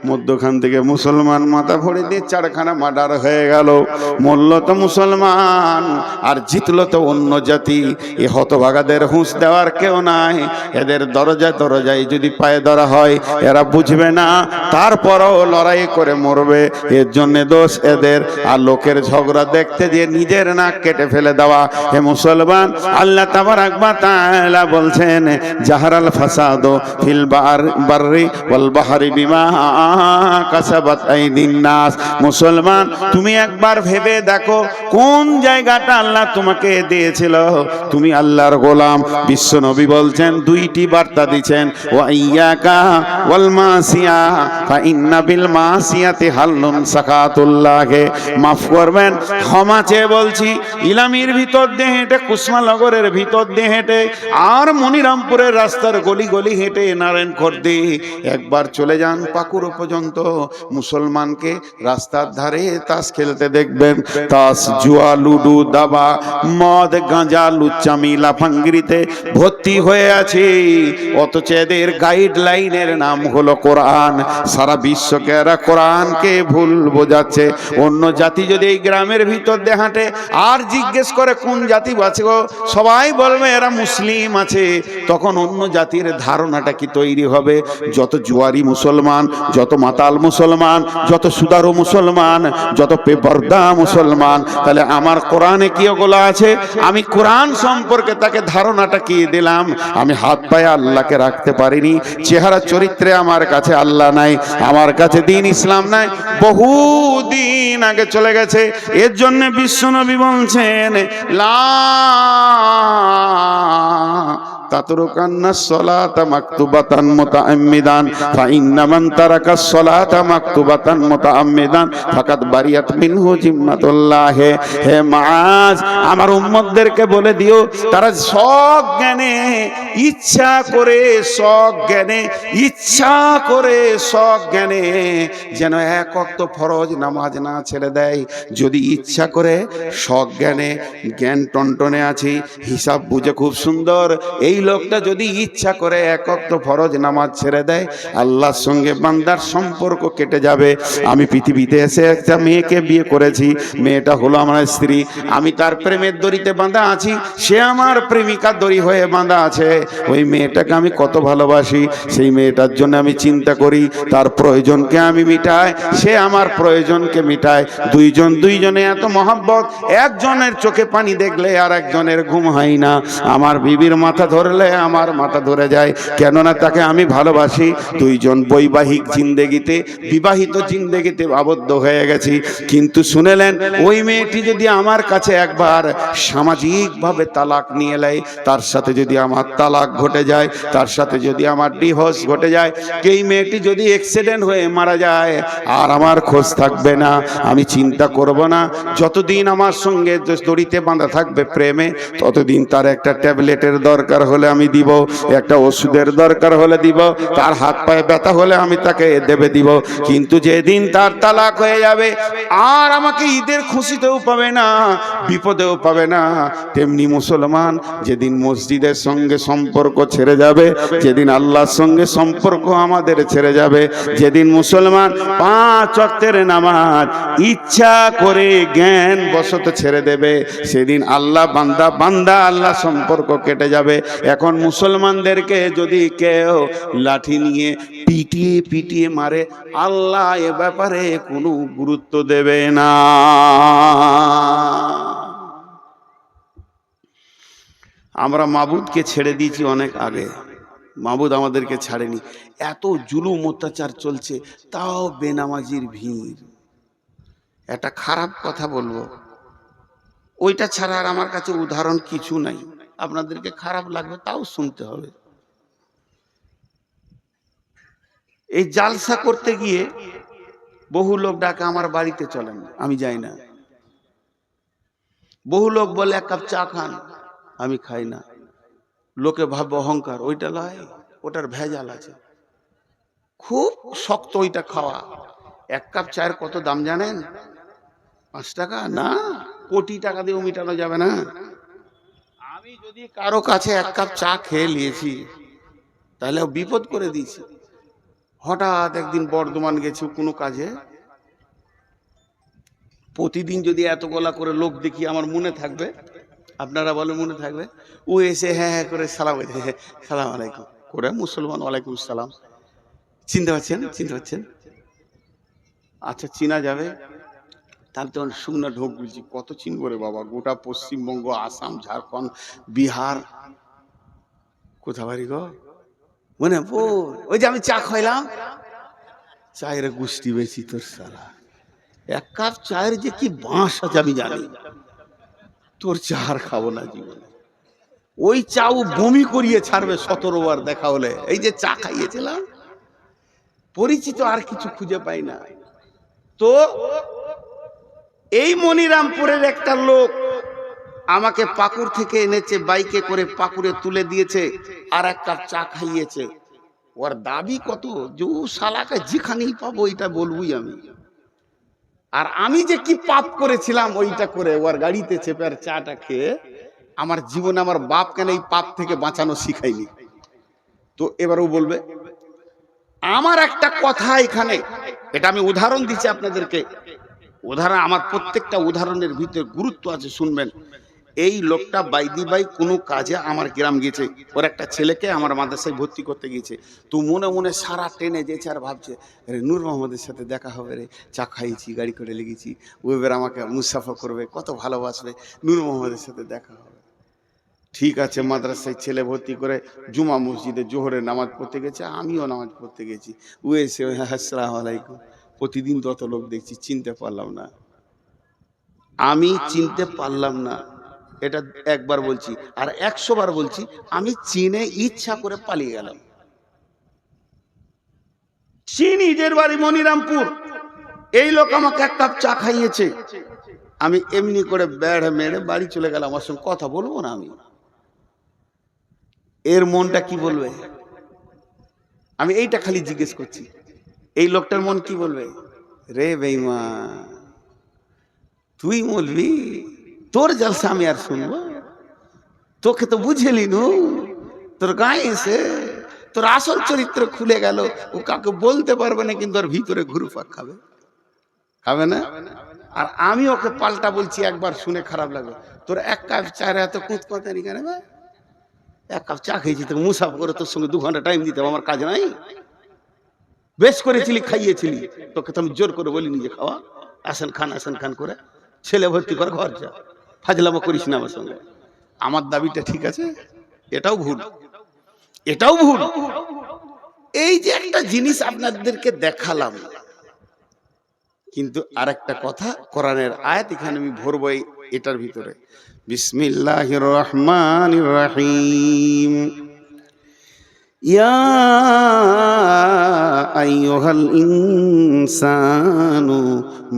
মধ্যখান থেকে মুসলমান মাথা ভরে দিয়ে 4খানা মার্ডার হয়ে গেল। মরল তো মুসলমান আর জিতল তো অন্য জাতি। এ হতভাগাদের হুঁশ দেওয়ার কেউ নাই। এদের দরজায় দরজায় যদি পায়ে ধরা হয় এরা বুঝবে না, তারপরও লড়াই করে মরবে। এর জন্য দোষ এদের। আর লোকের ঝগড়া দেখতে যে নিজের নাক কেটে ফেলে দেওয়া। হে মুসলমান, আল্লাহ তাবারাক ওয়া তাআলা বলছেন জাহারাল ফাসাদু ফিল বাররি ওয়াল বাহরি বিমা কাসাবাত আইদিন নাস। মুসলমান, তুমি একবার ভেবে দেখো কোন জায়গাটা আল্লাহ তোমাকে দিয়েছিল। তুমি আল্লাহর গোলাম। বিশ্ব নবী বলছেন, 2টি বার্তা দিচ্ছেন, ওয়া ইয়াকা ওয়াল মাসিয়া ফা ইন্না বিল মাসিয়াতি হাল্লুন সাকাতুল্লাহে। মাফ করবেন, ক্ষমা চেয়ে বলছি, ইলামির ভিতর দিয়ে হেঁটে, কুসমানগরের ভিতর দিয়ে হেঁটে, আর মনিরামপুরের রাস্তার গলি গলি হেঁটে নারায়ণখর্দে একবার চলে যান পাকুড়ো পর্যন্ত। মুসলমানকে রাস্তার ধারে তাস খেলতে দেখবেন। তাস, জুয়া, লুডু, দাবা, মদ, গাঁজা, লুচ্চামি, লাফাঙ্গিরিতে ভর্তি হয়ে আছে। অথচ এদের গাইডলাইনের নাম হলো কোরআন। সারা বিশ্বকে এরা কোরআনকে ভুল বোঝাচ্ছে। অন্য জাতি যদি এই গ্রামের ভিতর দিয়ে হাঁটে আর জিজ্ঞেস করে কোন জাতি আছে গো, সবাই বলবে এরা মুসলিম আছে। তখন অন্য জাতির ধারণাটা কি তৈরি হবে? যত জুয়ারি মুসলমান, যত মাতাল মুসলমান, যত সুদারু মুসলমান, যত বেপরদা মুসলমান, তাহলে আমার কোরআনে কি ওগুলো আছে? আমি কোরআন সম্পর্কে তাকে ধারণাটা কি দিলাম? আমি হাত পায়ে আল্লাহকে রাখতে পারিনি। চেহারা চরিত্রে আমার কাছে আল্লাহ নাই, আমার কাছে দিন ইসলাম নাই, বহু দিন আগে চলে গেছে। এর জন্য বিশ্বনবী বলছেন, লা তাতরুকান্না সলাতা মাকতুবাতান মুতাআম্মিদান ফা ইন্না মান তারাকাস সলাতা মাকতুবাতান মুতাআম্মিদান ফাকাদ বারিয়াত মিনহু জিম্মাতুল্লাহ। হে মাআজ, আমার উম্মতদেরকে বলে দিও, তারা সজ্ঞানে ইচ্ছা করে, সজ্ঞানে ইচ্ছা করে, সজ্ঞানে যেন এক ওয়াক্ত ফরজ নামাজ না ছেড়ে দেয়। যদি ইচ্ছা করে সজ্ঞানে, জ্ঞান টনটনে আছে, হিসাব বুঝে খুব সুন্দর, এই লোকটা যদি ইচ্ছা করে এক ওয়াক্ত ফরজ নামাজ ছেড়ে দেয়, আল্লাহর সঙ্গে বান্দার সম্পর্ক কেটে যাবে। আমি পৃথিবীতে এসে একটা মেয়েকে বিয়ে করেছি, মেয়েটা হলো আমার স্ত্রী। আমি তার প্রেমের দড়িতে বাঁধা আছি, সে আমার প্রেমিকার দড়ি হয়ে বাঁধা আছে। ওই মেয়েটাকে আমি কত ভালোবাসি, সেই মেয়েটার জন্য আমি চিন্তা করি, তার প্রয়োজনকে আমি মিটাই, সে আমার প্রয়োজনকে মিটায়। দুইজনে এত মহব্বত, একজনের চোখে পানি দেখলে আর একজনের ঘুম হয় না। আমার বিবির মাথা ধরলে আমার মাথা ধরে যায়, কেননা তাকে আমি ভালোবাসি। দুইজন বৈবাহিক জিন্দেগিতে, বিবাহিত জিন্দেগিতে আবদ্ধ হয়ে গেছি। কিন্তু শুনেলেন, ওই মেয়েটি যদি আমার কাছে একবার সামাজিকভাবে তালাক নিয়ে নেয়, তার সাথে যদি আমার তালাক ঘটে যায়, তার সাথে যদি আমার ডিভোর্স ঘটে যায়, এই মেয়েটি যদি অ্যাক্সিডেন্ট হয়ে মারা যায়, আর আমার খোঁজ থাকবে না, আমি চিন্তা করব না। যতদিন আমার সঙ্গে দড়িতে বাঁধা থাকবে প্রেমে, ততদিন তার একটা ট্যাবলেটের দরকার হলে আমি দিব, একটা ওষুধের দরকার হলে দিব, তার হাত পায়ে ব্যথা হলে আমি তাকে দেবে দিব। কিন্তু যেদিন তার তালাক হয়ে যাবে, আর আমাকে ঈদের খুশিতেও পাবে না, বিপদেও পাবে না। তেমনি মুসলমান, যেদিন মসজিদের সঙ্গে সম্পর্ক ছেড়ে যাবে, যেদিন আল্লাহর সঙ্গে সম্পর্ক আমাদের ছেড়ে যাবে, যেদিন মুসলমান 5 ওয়াক্তের নামাজ ইচ্ছা করে জ্ঞান বশত ছেড়ে দেবে, সেদিন আল্লাহ বান্দা আল্লাহ সম্পর্ক কেটে যাবে। এখন মুসলমানদেরকে যদি কেউ লাঠি নিয়ে পিটিয়ে পিটিয়ে মারে, আল্লাহ এ ব্যাপারে কোনো গুরুত্ব দেবে না। আমরা মাবুদকে ছেড়ে দিয়েছি অনেক আগে, মাবুদ আমাদেরকে ছাড়েনি। এত জুলুম অত্যাচার চলছে, তাও বেনামাজির ভিড়। একটা খারাপ কথা বলবো, ওইটা ছাড়া আর আমার কাছে উদাহরণ কিছু নাই। আপনাদেরকে খারাপ লাগবে, তাও শুনতে হবে। এই জালসা করতে গিয়ে বহু লোক ডাকে আমার বাড়িতে চলেন, আমি যাই না। বহু লোক বলে 1 কাপ চা খান, আমি খাই না। লোকে ভাববে অহংকার, ওইটা লয়, ওটার ভেজাল আছে। খুব শক্ত ওইটা খাওয়া। 1 কাপ চায়ের কত দাম জানেন? 5 টাকা না, কোটি টাকা দিয়েও মিটানো যাবে না। আমি যদি কারো কাছে এক কাপ চা খেয়ে নিয়েছি তাহলে বিপদ করে দিয়েছি। হঠাৎ একদিন বর্ধমান গেছি কোনো কাজে, প্রতিদিন যদি এত গলা করে লোক দেখি আমার মনে থাকবে? আপনারা বলেন মনে থাকবে? ও এসে হ্যাঁ হ্যাঁ করে সালাম সালাম আলাইকুম করে, মুসলমান ওয়ালাইকুম সালাম। চিনতে পারছেন? চিনতে পারছেন? আচ্ছা চিনা যাবে। তার তখন শুকনা ঢোক বলছি, কত চিনব রে বাবা, গোটা পশ্চিমবঙ্গ, আসাম, ঝাড়খণ্ড, বিহার, কোথা বাড়ি গো মনে ওই যে আমি চা খাইলাম, চায়ের গুষ্টি বেশি তোর সালা, এক কাপ চায়ের যে কি বাঁশ আছে আমি জানি, তোর চা আর খাবো না জীবনে। ওই চা ও বমি করিয়ে ছাড়বে 17 বার দেখা হলে। এই যে চা খাইয়েছিলাম, পরিচিত আর কিছু খুঁজে পাই না। তো এই মনিরামপুরের একটা লোক আমাকে পাকুড় থেকে এনেছে, বাইকে করে পাকুড়ে তুলে দিয়েছে, আর এক কাপ চা খাইয়েছে। ওর দাবি কত যে ও শালাকে যেখানেই পাবো ওইটা বলবই আমি। আর আমি যে কি পাপ করেছিলাম ওইটা করে ওর গাড়িতে চেপে আর চাটা খেয়ে আমার জীবনে আমার বাপ কেন এই পাপ থেকে বাঁচানো শিখাইনি। তো এবার ও বলবে আমার একটা কথা এখানে, এটা আমি উদাহরণ দিচ্ছি আপনাদেরকে, উদাহরণ আমার প্রত্যেকটা উদাহরণের ভিতরে গুরুত্ব আছে, শুনবেন। এই লোকটা বাইদি বাই কোনো কাজে আমার গ্রাম গেছে, ওর একটা ছেলেকে আমার মাদ্রাসায় ভর্তি করতে গিয়েছে। তো মনে মনে সারা ট্রেনে যেছে আর ভাবছে রে নূর মোহাম্মদের সাথে দেখা হবে রে, চা খাইছি, গাড়ি করে লেগেছি, ও এবার আমাকে মুসাফা করবে, কত ভালোবাসবে, নূর মোহাম্মদের সাথে দেখা হবে। ঠিক আছে, মাদ্রাসায় ছেলে ভর্তি করে জুমা মসজিদে জোহরে নামাজ পড়তে গেছে, আমিও নামাজ পড়তে গেছি। ও এসে আসসালামু আলাইকুম, প্রতিদিন তত লোক দেখছি, চিনতে পারলাম না, আমি চিনতে পারলাম না। এটা একবার বলছি, আর 100 বার বলছি, আমি চিনে ইচ্ছা করে পালিয়ে গেলাম। নিজের বাড়ি মনিরামপুর, এই লোক আমাকে এক কাপ চা খাইয়েছে, আমি এমনি করে বেড়ে মেরে বাড়ি চলে গেলাম। আমার সঙ্গে কথা বলবো না আমি, এর মনটা কি বলবে? আমি এইটা খালি জিজ্ঞেস করছি, এই লোকটার মন কি বলবে? রে বেঈমান, তুই বলবি তোর জলসা আমি আর শুনবো? তোকে তো বুঝেলি নু, তোর গায়ে এসে তোর আসল চরিত্র খুলে গেল। ও কাউকে বলতে পারবে না, কিন্তু ওর ভিতরে ঘুরপাক খাবে, খাবে না? আর আমি ওকে পাল্টা বলছি, একবার শুনে খারাপ লাগলো, তোর এক কাপ চায়ের এত কুঁত পাতানি কেন? এক কাপ চা খেয়েছি, তোকে মুসাফা করে তোর সঙ্গে 2 ঘন্টা টাইম দিতে আমার কাজ নাই? বেশ করেছিলি, খাইয়েছিলি, তোকে তো আমি জোর করে বলিনি যে খাওয়া, আসেন খান করে ছেলে ভর্তি করে ঘর যা, ফাজলামো করিস না আমার সঙ্গে। আমার দাবিটা ঠিক আছে? এটাও ভুল, এটাও ভুল। এই যে একটা জিনিস আপনাদেরকে দেখালাম, কিন্তু আরেকটা কথা, কোরআনের আয়াত এখানে আমি ভরবো এটার ভিতরে। বিসমিল্লাহির রহমানির রহিম। ইয়া আইয়ুহাল ইনসানু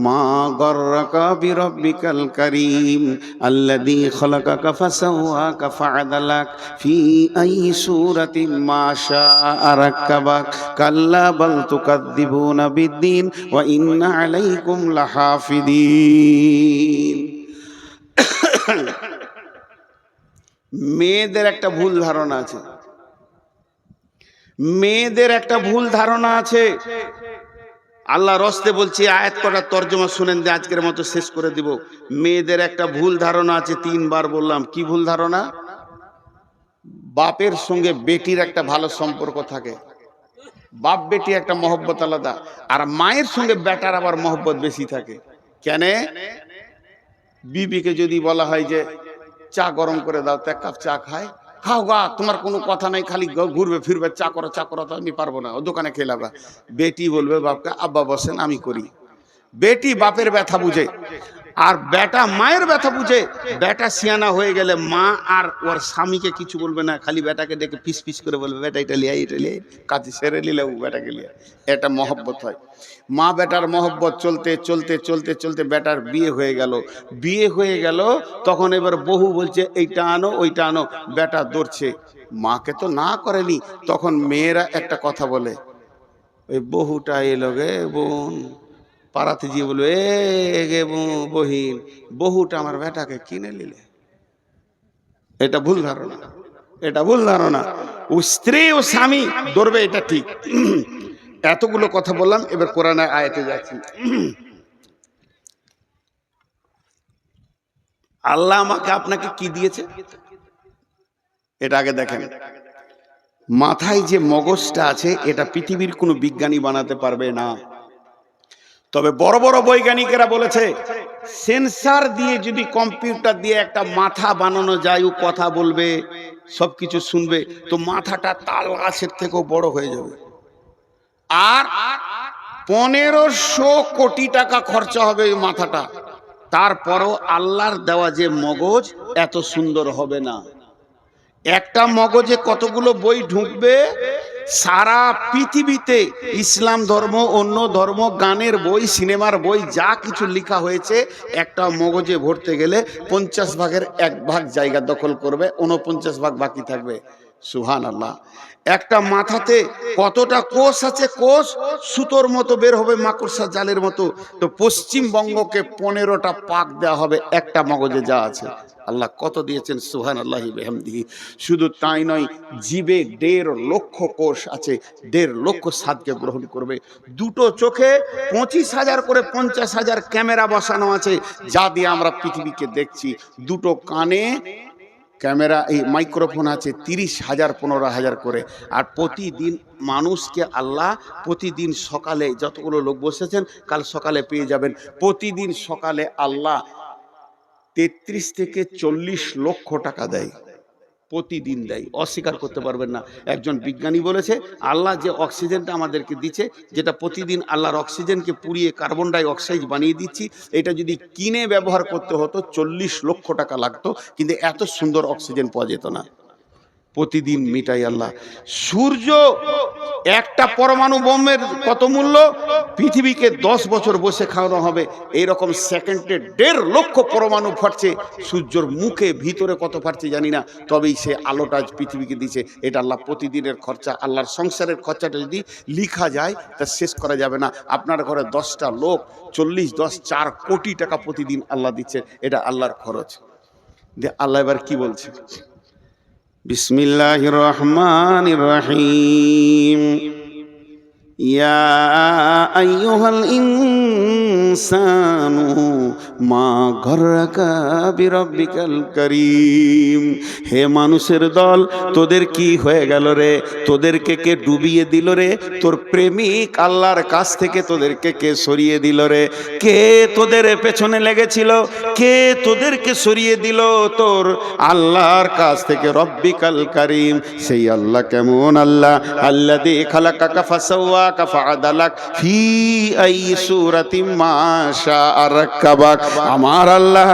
মা গররাকা বিরব্বিকাল কারীম আল্লাযী খালাকাকা ফাসাওয়াকা ফাআদালাক ফি আইয়ি সূরাতিন মা শাআ রাক্কাবাক কাল্লা বাল তুকাযযিবুনা বিদ্দীন ওয়া ইন্না আলাইকুম লাহাফিদিন। মেয়েদের একটা ভুল ধারণা আছে, মেয়েদের একটা ভুল ধারণা আছে। আল্লাহ রস্তে বলছি, আয়াত করার তর্জমা শুনেন দিয়ে আজকের মতো শেষ করে দিব। মেয়েদের একটা ভুল ধারণা আছে, 3 বার বললাম। কি ভুল ধারণা? বাপের সঙ্গে বেটির একটা ভালো সম্পর্ক থাকে, বাপ বেটি একটা মহব্বত আলাদা, আর মায়ের সঙ্গে বেটার আবার মহব্বত বেশি থাকে। কেন? বিবিকে যদি বলা হয় যে চা গরম করে দাও, তো 1 কাপ চা খায়, খাও গা, তোমার কোনো কথা নাই, খালি ঘুরবে ফিরবে, চা করো তো আমি পারবো না, ও দোকানে খেলাবা। বেটি বলবে বাপকে, আব্বা বসেন আমি করি। বেটি বাপের ব্যথা বুঝে, আর বেটা মায়ের ব্যথা বুঝে। বেটা সিয়ানা হয়ে গেলে মা আর ওর স্বামীকে কিছু বলবে না, খালি বেটাকে ডেকে পিস পিস করে বলবে, বেটা এটা লিয়া, এটা লিয়া, কাজ সেরে নিলে ও বেটাকে লিয়া। এটা মহব্বত হয়। মা বেটার মহব্বত চলতে চলতে চলতে চলতে বেটার বিয়ে হয়ে গেল। তখন এবার বহু বলছে এইটা আনো ওইটা আনো, বেটা দৌড়ছে, মাকে তো না করেনি। তখন মেয়েরা একটা কথা বলে, ওই বহুটা এলো গে বোন, পাড়াতে গিয়ে বলবে, এ গে বহিন, বহুটা আমার বেটাকে কিনে নিলে। এটা ভুল ধারণা, এটা ভুল ধারণা। ও স্ত্রী ও স্বামী ধরবে, এটা ঠিক। এতগুলো কথা বললাম, এবার কোরআনের আয়াতে যাচ্ছি। আল্লাহ আমাকে আপনাকে কি দিয়েছে এটা আগে দেখেন। মাথায় যে মগজটা আছে, এটা পৃথিবীর কোনো বিজ্ঞানী বানাতে পারবে না। তবে বড় বড় বৈজ্ঞানিকেরা বলেছে, সেন্সার দিয়ে যদি কম্পিউটার দিয়ে একটা মাথা বানানো যায়, ও কথা বলবে, সবকিছু শুনবে, তো মাথাটা তাল গাছের থেকেও বড় হয়ে যাবে। আর 1500 কোটি টাকা খরচা হবে ওই মাথাটা, তারপরও আল্লাহর দেওয়া যে মগজ এত সুন্দর হবে না। একটা মগজে কতগুলো বই ঢুকবে, সারা পৃথিবীতে ইসলাম ধর্ম, অন্য ধর্ম, গানের বই, সিনেমার বই, যা কিছু লেখা হয়েছে, একটা মগজে ভরতে গেলে 50 ভাগের 1 ভাগ জায়গা দখল করবে, 49 ভাগ বাকি থাকবে। সুবহানাল্লাহ। একটা মাথাতে কতটা কোষ আছে, কোষ সুতোর মতো বের হবে, মাকড়সা জালের মতো। তো পশ্চিমবঙ্গকে 15টা পাক দেওয়া হবে একটা মগজে যা আছে। আল্লাহ কত দিয়েছেন, সুবহানাল্লাহি বিহামদিহি। শুধু তাই নয়, জিবে 1.5 লক্ষ কোষ আছে, 1.5 লক্ষ স্বাদকে গ্রহণ করবে। দুটো চোখে 25,000 করে 50,000 ক্যামেরা বসানো আছে, যা দিয়ে আমরা পৃথিবীকে দেখছি। দুটো কানে ক্যামেরা, এই মাইক্রোফোন আছে 30,000 15,000 করে। আর প্রতিদিন মানুষকে আল্লাহ, প্রতিদিন সকালে, যতগুলো লোক বসেছেন কাল সকালে পেয়ে যাবেন, প্রতিদিন সকালে আল্লাহ 33 থেকে 40 লক্ষ টাকা দেয়, প্রতিদিন দেয়, অস্বীকার করতে পারবেন না। একজন বিজ্ঞানী বলেছে, আল্লাহ যে অক্সিজেনটা আমাদেরকে দিচ্ছে, যেটা প্রতিদিন আল্লাহর অক্সিজেনকে পুড়িয়ে কার্বন ডাই অক্সাইড বানিয়ে দিচ্ছি, এটা যদি কিনে ব্যবহার করতে হতো 40 লক্ষ টাকা লাগতো, কিন্তু এত সুন্দর অক্সিজেন পাওয়া যেত না। প্রতিদিন মিটাই আল্লাহ। সূর্য, একটা পরমাণু বোমের কত মূল্য, পৃথিবীকে 10 বছর বসে খাওয়ানো হবে। এইরকম সেকেন্ডে 1.5 লক্ষ পরমাণু ফাটছে, সূর্যর মুখে ভিতরে কত ফাটছে জানি না, তবেই সে আলোটা পৃথিবীকে দিচ্ছে। এটা আল্লাহ প্রতিদিনের খরচা। আল্লাহর সংসারের খরচাটা যদি লিখা যায় তা শেষ করা যাবে না। আপনার ঘরে 10টা লোক, 4 কোটি টাকা প্রতিদিন আল্লাহ দিচ্ছে, এটা আল্লাহর খরচ। আল্লাহ এবার কি বলছে, বিসমিল্লাহির রহমানির রহিম। ইয়া আইয়ুহাল ইনসানু মা গররাকা বিরাব্বিকাল কারীম। হে মানুষের দল, তোদের কি হয়ে গেল রে? তোদেরকে কে ডুবিয়ে দিল রে? তোর প্রেমিক আল্লাহর কাছ থেকে তোদেরকে কে সরিয়ে দিল রে? কে তোদের পেছনে লেগেছিল? কে তোদেরকে সরিয়ে দিল তোর আল্লাহর কাছ থেকে? রব্বিকাল কারীম, সেই আল্লাহ কেমন আল্লাহ? আল্লাযী খালাকাকা ফাসাওয়াকা ফাআদালাক ফি আই সূরাতিম মা শাআ রাক্কাবাক। আমার আল্লাহ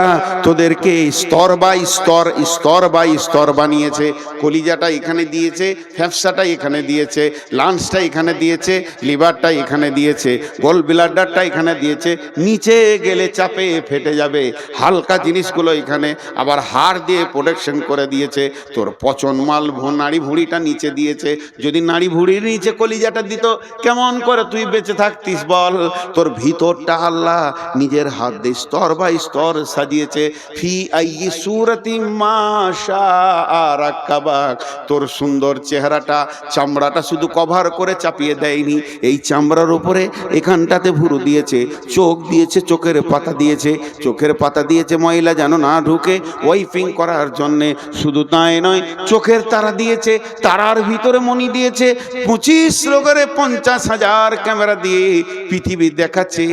তোদেরকে স্তর বাই স্তর, স্তর বাই স্তর বানিয়েছে। কলিজাটা এখানে দিয়েছে, ফ্যাফসাটা এখানে দিয়েছে, লাঞ্চটা এখানে দিয়েছে, লিভারটা এখানে দিয়েছে, গোল ব্লাডারটা এখানে দিয়েছে। নিচে গেলে চাপে ফেটে যাবে, হালকা জিনিসগুলো এখানে, আবার হাড় দিয়ে প্রোটেকশন করে দিয়েছে। তোর পচন মাল নাড়ি ভুঁড়িটা নিচে দিয়েছে। যদি নাড়ি ভুঁড়ির নিচে কলিজাটা দিত, কেমন করে তুই বেঁচে থাকতিস বল? তোর ভিতরটা আল্লাহ নিজের হাত দিয়ে স্তর বাই স্তর সাজিয়েছে। ফি আইয়ি সূরাতিম মা শাআ রাক্কাবাক। তোর সুন্দর চেহারাটা, চামড়াটা শুধু কভার করে চাপিয়ে দেয়নি, এই চামড়ার উপরে এখানটাতে ভুরু দিয়েছে, চোখ দিয়েছে, চোখের পাতা দিয়েছে, চোখের পাতা দিয়েছে ময়লা যেন না ঢুকে, ওয়াইপিং করার জন্যে। শুধু তাই নয়, চোখের তারা দিয়েছে, তারার ভিতরে মণি দিয়েছে। 25 লোকের 50,000 ক্যামেরা দিয়ে পৃথিবী দেখাচ্ছে।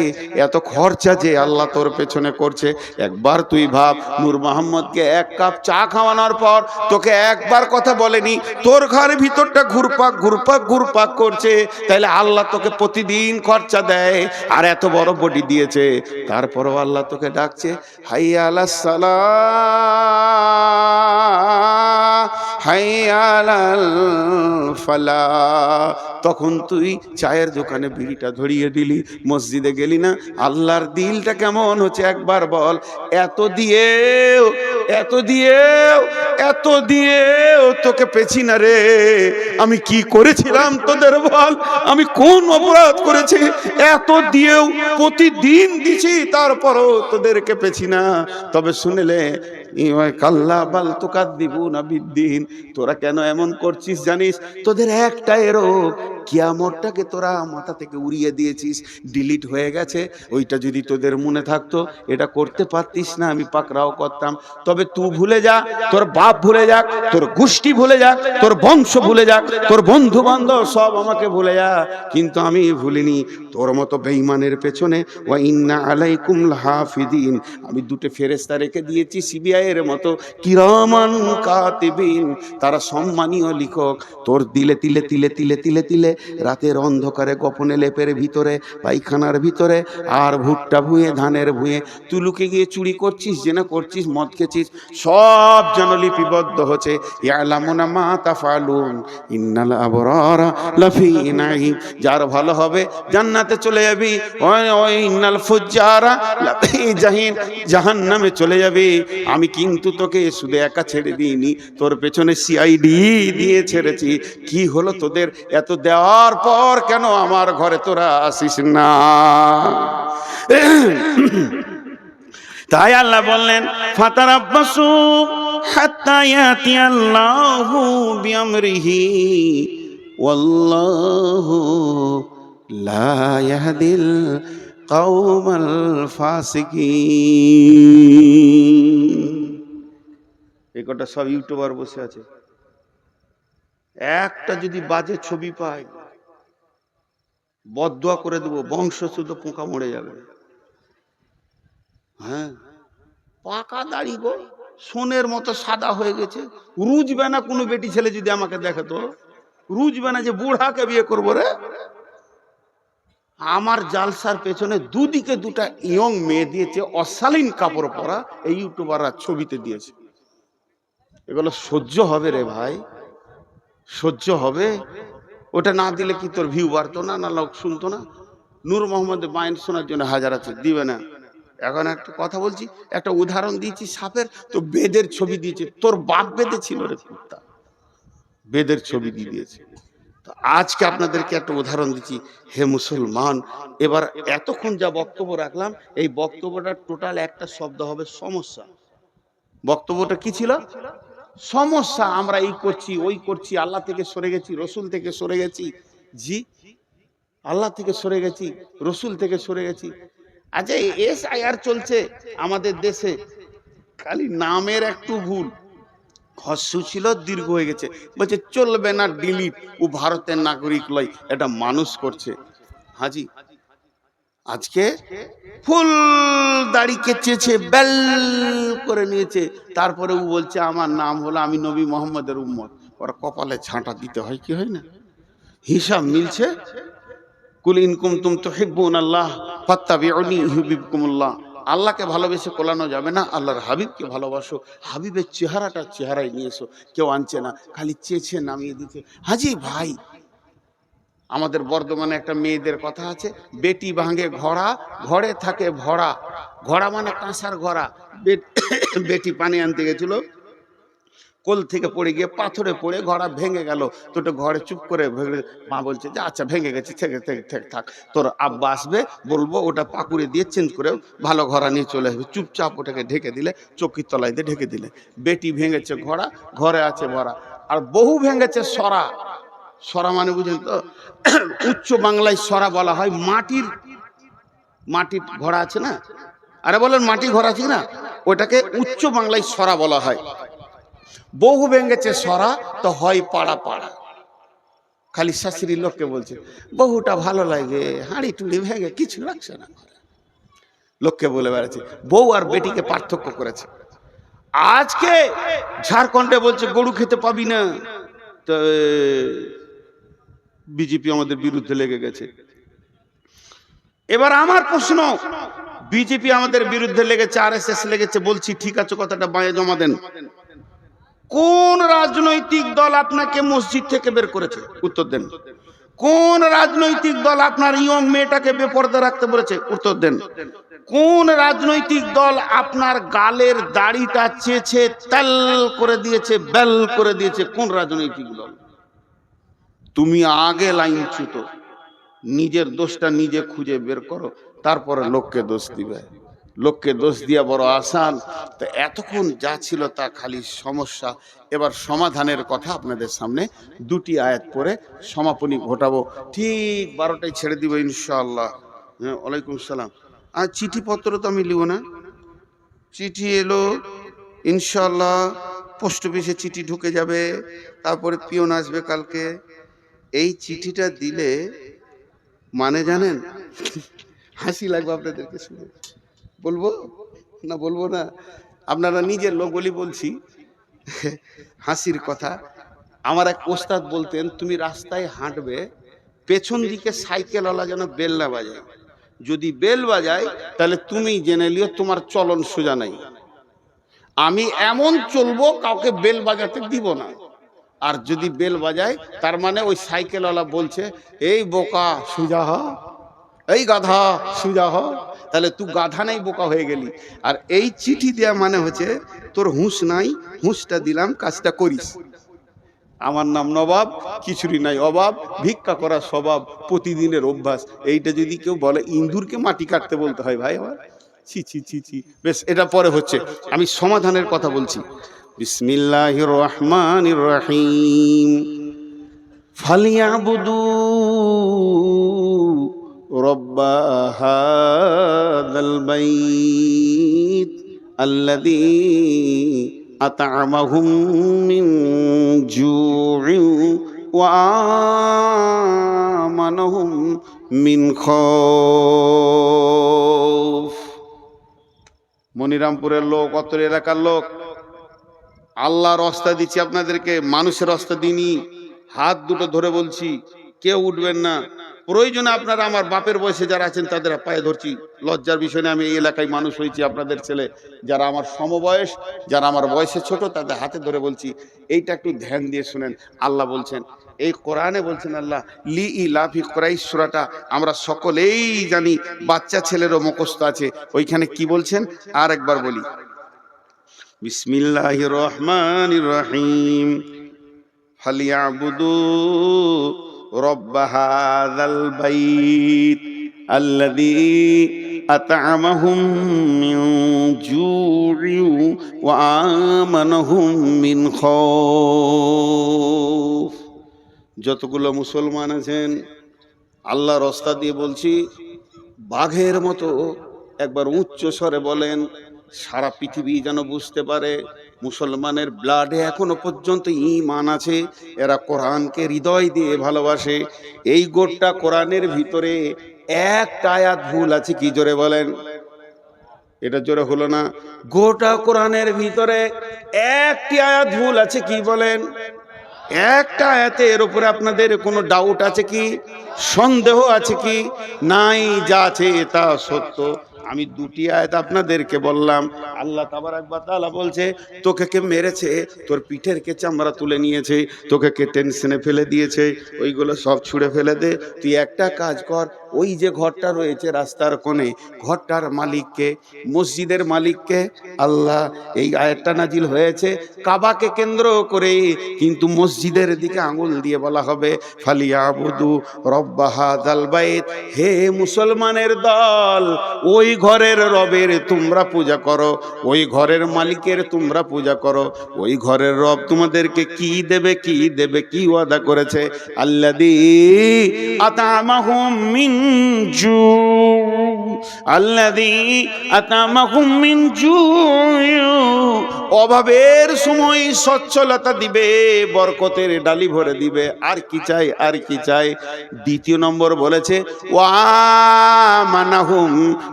এত খরচা যে আল্লাহ তোর পেছনে করছে, একবার তুই ভাব। নূর মোহাম্মদকে 1 কাপ চা খাওয়ানোর পর তোকে একবার কথা বলেনি, তোর ঘরের ভিতরটা ঘুরপাক ঘুরপাক ঘুরপাক করছে, তাইলে আল্লাহ তোকে প্রতিদিন খরচা দেয়। আর এত বড় বডি দিয়েছে, তারপরও আল্লাহ তোকে ডাকছে, হাইয়া আলাস সালাহ, হাইয়া আলাল ফালাহ। তখন তুই চায়ের দোকানে বিড়িটা ধরিয়ে দিলি, মসজিদে গেলি না। আল্লাহর দিলটা কেমন হচ্ছে একবার বল। এত দিয়েও এত দিয়েও তোকে পেছি না রে। আমি কি করেছিলাম তোদের বল? আমি কোন অপরাধ করেছি? এত দিয়েও প্রতিদিন দিছি, তারপরও তোদেরকে পেছি না। তবে শুনলে কাল্লা বাল তুকাদ্দিবুনা বিদ্দিন, তোরা কেন এমন করছিস জানিস? তোদের একটাই রোগ, কিয়ামতটাকে তোরা মাথা থেকে উড়িয়ে দিয়েছিস, ডিলিট হয়ে গেছে। ওইটা যদি তোদের মনে থাকতো এটা করতে পারতিস না, আমি পাকড়াও করতাম। তবে তুই ভুলে যা, তোর বাপ ভুলে যাক, তোর গোষ্ঠী ভুলে যাক, তোর বংশ ভুলে যাক, তোর বন্ধু বান্ধব সব আমাকে ভুলে যা, কিন্তু আমি ভুলিনি তোর মতো বেঈমানের পেছনে। ওয়া ইন্না আলাইকুম লাহাফিদিন, আমি দুটো ফেরেশতা রেখে দিয়েছি সিবিআই এর মতো, কিরামান কাতিবিন, তারা সম্মানীয় লিখক। তোর দিলে তিলে তিলে তিলে তিলে তিলে রাতের অন্ধকারে গোপনে লেপের ভিতরে, পায়খানার ভিতরে, আর ভুট্টা ভুঁয়ে, ধানের ভুঁয়ে তুই লুকে গিয়ে চুরি করছিস, জেনা করছিস, মদ খেছিস, সব যেন লিপিবদ্ধ হচ্ছে। ইয়ালামুনা মা তাফআলুন ইন্নাল আবরারা লাফি নাঈম, যার ভালো হবে জান্নাতে চলে যাবি, ওই ইন্নাল ফুজ্জারা লাফি জাহিম, জাহান্নামে চলে যাবি। আমি কিন্তু তোকে শুধু একা ছেড়ে দিইনি, তোর পেছনে সিআইডি দিয়ে ছেড়েছি। কি হলো তোদের? এত দেওয়ার পর কেন আমার ঘরে তোরা আসিস না? তাই আল্লাহ বললেন ফাতারাব্বাসু হাত্তা ইয়াতিয়াল্লাহু বিআমরিহি ওয়াল্লাহু লা ইয়াহদিল কওমাল ফাসিকিন। এই কটা সব ইউটিউবার বসে আছে, একটা যদি বাজে ছবি পায় বদদুয়া করে দেবো, বংশ শুধু পোকা মরে যাবে। হ্যাঁ, পাকা দাড়ি গো, সোনের মতো সাদা হয়ে গেছে, রুজবে না। কোনো বেটি ছেলে যদি আমাকে দেখে তো রুজবে না যে বুড়াকে বিয়ে করবো রে। আমার জালসার পেছনে দুদিকে দুটা ইয়ং মেয়ে দিয়েছে, অশালীন কাপড় পরা, এই ইউটিউবাররা ছবিতে দিয়েছে। এগুলো সহ্য হবে রে ভাই? সহ্য হবে? ওটা না দিলে কি তোর ভিউ বাড়তো না? না লোক শুনতো না? নূর মোহাম্মদের বায়ান শোনার জন্য হাজার আছে, দিবে না। এখন একটা কথা বলছি, একটা উদাহরণ দিয়েছি সাপের, তো বেদের ছবি দিয়েছে। তোর বাপ বেদে ছিল রে কুত্তা, বেদের ছবি দিয়ে দিয়েছে। তো আজকে আপনাদেরকে একটা উদাহরণ দিচ্ছি, হে মুসলমান। এবার এতক্ষণ যা বক্তব্য রাখলাম, এই বক্তব্যটা টোটাল একটা শব্দ হবে সমস্যা। বক্তব্যটা কি ছিল? সমস্যা। আমরা এই করছি, ওই করছি, আল্লাহ থেকে সরে গেছি, রসুল থেকে সরে গেছি। জি, আল্লাহ থেকে সরে গেছি, রসুল থেকে সরে গেছি। আচ্ছা, এসআইআর চলছে আমাদের দেশে, খালি নামের একটু ভুল, হস্যু ছিল দীর্ঘ হয়ে গেছে, বলছে চলবে না, ডিলিট। ও ভারতের নাগরিক লয়, এটা মানুষ করছে। হাজি আজকে ফুল দাড়ি কেচেছে, বেল করে নিয়েছে, তারপরে ও বলছে আমার নাম হলো, আমি নবী মোহাম্মদের উম্মত। ওর কপালে ঝাঁটা দিতে হয় কি হয় না? হিসাব মিলছে। কুল ইন কুনতুম তুহিব্বুনাল্লাহ ফাত্তাবিউনি ইউহিব্বুকুমুল্লাহ। আল্লাহকে ভালোবেসে কোলানো যাবে না, আল্লাহর হাবিবকে ভালোবাসো। হাবিবের চেহারাই নিয়ে এসো। কেউ আনছে না, খালি চেয়েছে নামিয়ে দিতে। হাজি ভাই, আমাদের বর্ধমানে একটা মেয়েদের কথা আছে, বেটি ভাঙে ঘোড়া, ঘরে থাকে ভরা। ঘোড়া মানে কাঁসার ঘোড়া। বেটি পানি আনতে গেছিল, কোল থেকে পড়ে গিয়ে পাথরে পড়ে ঘোড়া ভেঙে গেল। তো ঘরে চুপ করে মা বলছে যে আচ্ছা ভেঙে গেছে, থেকে থাক, তোর আব্বা আসবে, বলবো ওটা পাকুড়ে দিয়ে চেঞ্জ করে ভালো ঘোড়া নিয়ে চলে আসবে। চুপচাপ ওটাকে ঢেকে দিলে, চৌকির তলায় দিয়ে ঢেকে দিলে। বেটি ভেঙেছে ঘোড়া, ঘরে আছে ভরা। আর বহু ভেঙেছে সরা। সরা মানে বুঝেন তো? উচ্চ বাংলায় সরা বলা হয় মাটির ঘোড়া আছে না? আরে বলেন মাটির ঘোড়া আছে না, ওটাকে উচ্চ বাংলায় সরা বলা হয়। বহু ভেঙেছে সরা, তো হয় পাড়া পাড়া। খালি শাশুড়ির লোককে বলছে বহুটা ভালো লাগে, হাঁড়ি টুড়ি ভেঙে কিছু লাগছে না। লোককে বলে বেড়াচ্ছে, বউ আর বেটিকে পার্থক্য করেছে। আজকে ঝাড়খণ্ডে বলছে গরু খেতে পাবি না, তো বিজেপি আমাদের বিরুদ্ধে লেগে গেছে। এবার আমার প্রশ্ন, বিজেপি আমাদের বিরুদ্ধে লেগেছে, আরএসএস লেগেছে, বলছি ঠিক আছে, কথাটা বাঁয়ে জমা দেন। কোন রাজনৈতিক দল আপনাকে মসজিদ থেকে বের করেছে? উত্তর দেন। কোন রাজনৈতিক দল আপনার ইয়ং মেয়েটাকে বেপরদা রাখতে বলেছে? উত্তর দেন। কোন রাজনৈতিক দল আপনার গালের দাড়িটা চেঁচে তেল করে দিয়েছে, বেল করে দিয়েছে? কোন রাজনৈতিক দল? তুমি আগে লাইন ছুটো, নিজের দোষটা নিজে খুঁজে বের করো, তারপরে লোককে দোষ দিবে। লোককে দোষ দিয়া বড় আসান। তো এতক্ষণ যা ছিল তা খালি সমস্যা। এবার সমাধানের কথা আপনাদের সামনে দুটি আয়াত পড়ে সমাপনী ঘটাবো। ঠিক 12টায় ছেড়ে দিব ইনশাআল্লাহ। হ্যাঁ, ওয়ালাইকুম সালাম। আর চিঠিপত্র তো আমি লিব না, চিঠি এলো ইনশাআল্লাহ, পোস্ট অফিসে চিঠি ঢুকে যাবে, তারপরে পিয়ন আসবে কালকে। এই চিঠিটা দিলে মানে জানেন, হাসি লাগবে আপনাদেরকে শুনে। বলবো না বলবো না? আপনারা নিজের লোক বলি বলছি, হাসির কথা। আমার এক ওস্তাদ বলতেন, তুমি রাস্তায় হাঁটবে, পেছন দিকে সাইকেলওয়ালা যেন বেল না বাজায়। যদি বেল বাজায় তাহলে তুমি জেনে লিও তোমার চলন সোজা নাই। আমি এমন চলবো কাউকে বেল বাজাতে দিব না। আর যদি বেল বাজায় তার মানে ওই সাইকেলওয়ালা বলছে, এই বোকা সোজা হ, এই গাধা সোজা হ। তাহলে তুই গাধা নাই, বোকা হয়ে গেলি। আর এই চিঠি দেয়া মানে হচ্ছে তোর হুঁশ নাই, হুঁশটা দিলাম, কাজটা করিস। আমার নাম নবাব, কিছুরই নাই অভাব, ভিক্ষা করার স্বভাব প্রতিদিনের অভ্যাস। এইটা যদি কেউ বলে, ইন্দুরকে মাটি কাটতে বলতে হয় ভাই আমার, ছি ছি ছি ছি। বেশ, এটা পরে হচ্ছে, আমি সমাধানের কথা বলছি। বিসমিল্লাহির রহমানির রহিম। ফালিয়াবুদু রব্বা হাযাল বাইত আল্লাযী আত'আমাহুম মিন জু'ইন ওয়া আমানাহুম মিন খাউফ। মনিরামপুরের লোক, অত্র এলাকার লোক, আল্লাহর রাস্তা দিচ্ছি আপনাদেরকে, মানুষের রাস্তা দিইনি। হাত দুটো ধরে বলছি, কেউ উঠবেন না। প্রয়োজনে আপনারা আমার বাপের বয়সে যারা আছেন তাদের পায়ে ধরছি। লজ্জার বিষয় না, আমি এই এলাকায় মানুষ হয়েছি, আপনাদের ছেলে। যারা আমার সমবয়স, যারা আমার বয়সে ছোট, তাদের হাতে ধরে বলছি, এইটা একটু ধ্যান দিয়ে শুনেন। আল্লাহ বলছেন, এই কোরআনে বলছেন আল্লাহ, লি ইলাফি কুরাইশ সূরাটা আমরা সকলেই জানি, বাচ্চা ছেলেরও মুখস্থ আছে। ওইখানে কি বলছেন আর একবার বলি। বিসমিল্লাহির রহমানির রহিম। ফালিয়াবুদু রব্ব হাযাল বাইত আল্লাযী আত'আমাহুম মিন জু'ইন ওয়া আমানাহুম মিন খাউফ। যতগুলো মুসলমান আছেন, আল্লাহর রাস্তা দিয়ে বলছি, বাঘের মতো একবার উচ্চ স্বরে বলেন, সারা পৃথিবী যেন বুঝতে পারে মুসলমানের ব্লাডে এখনো পর্যন্ত ঈমান আছে। এরা কোরআনকে হৃদয় দিয়ে ভালোবাসে। এই গোটা কোরআনের ভিতরে একটা আয়াত ভুল আছে কি? জোরে বলেন, এটা জোরে হলো না। গোটা কোরআনের ভিতরে একটি আয়াত ভুল আছে কি? বলেন, একটা আয়াতে। এর উপরে আপনাদের কোনো ডাউট আছে কি? সন্দেহ আছে কি? নাই, যা আছে তা সত্য। আমি দুটি আয়াত আপনাদেরকে বললাম। আল্লাহ তাবারাক ওয়া তাআলা বলছে, তোকে কে মেরেছে, তোর পিঠের কে চামড়া তুলে নিয়েছে, তোকে কে টেনশনে ফেলে দিয়েছে, ওইগুলো সব ছুঁড়ে ফেলে দে। তুই একটা কাজ কর, ওই যে ঘরটা রয়েছে রাস্তার কোণে, ঘরটার মালিককে, মসজিদের মালিককে আল্লাহ। এই আয়াতটা নাজিল হয়েছে কাবাকে কেন্দ্র করে, কিন্তু মসজিদের দিকে আঙুল দিয়ে বলা হবে, ফালিয়াবুদু রব্বা হাযাল বাইত। হে মুসলমানের দল, ওই ঘরের রবের তোমরা পূজা করো, ওই ঘরের মালিকের তোমরা পূজা করো। ওই ঘরের রব তোমাদেরকে কি দেবে, কি দেবে, কি ওয়াদা করেছে? আল্লাযী আত'আমাহুম মিন জু', আল্লাযী আত'আমাহুম মিন জু'। অভাবের সময় সচ্ছলতা দিবে, বরকতের ডালি ভরে দিবে। আর কি চাই, আর কি চাই? দ্বিতীয় নম্বর বলেছে, ওয়া আমানাহুম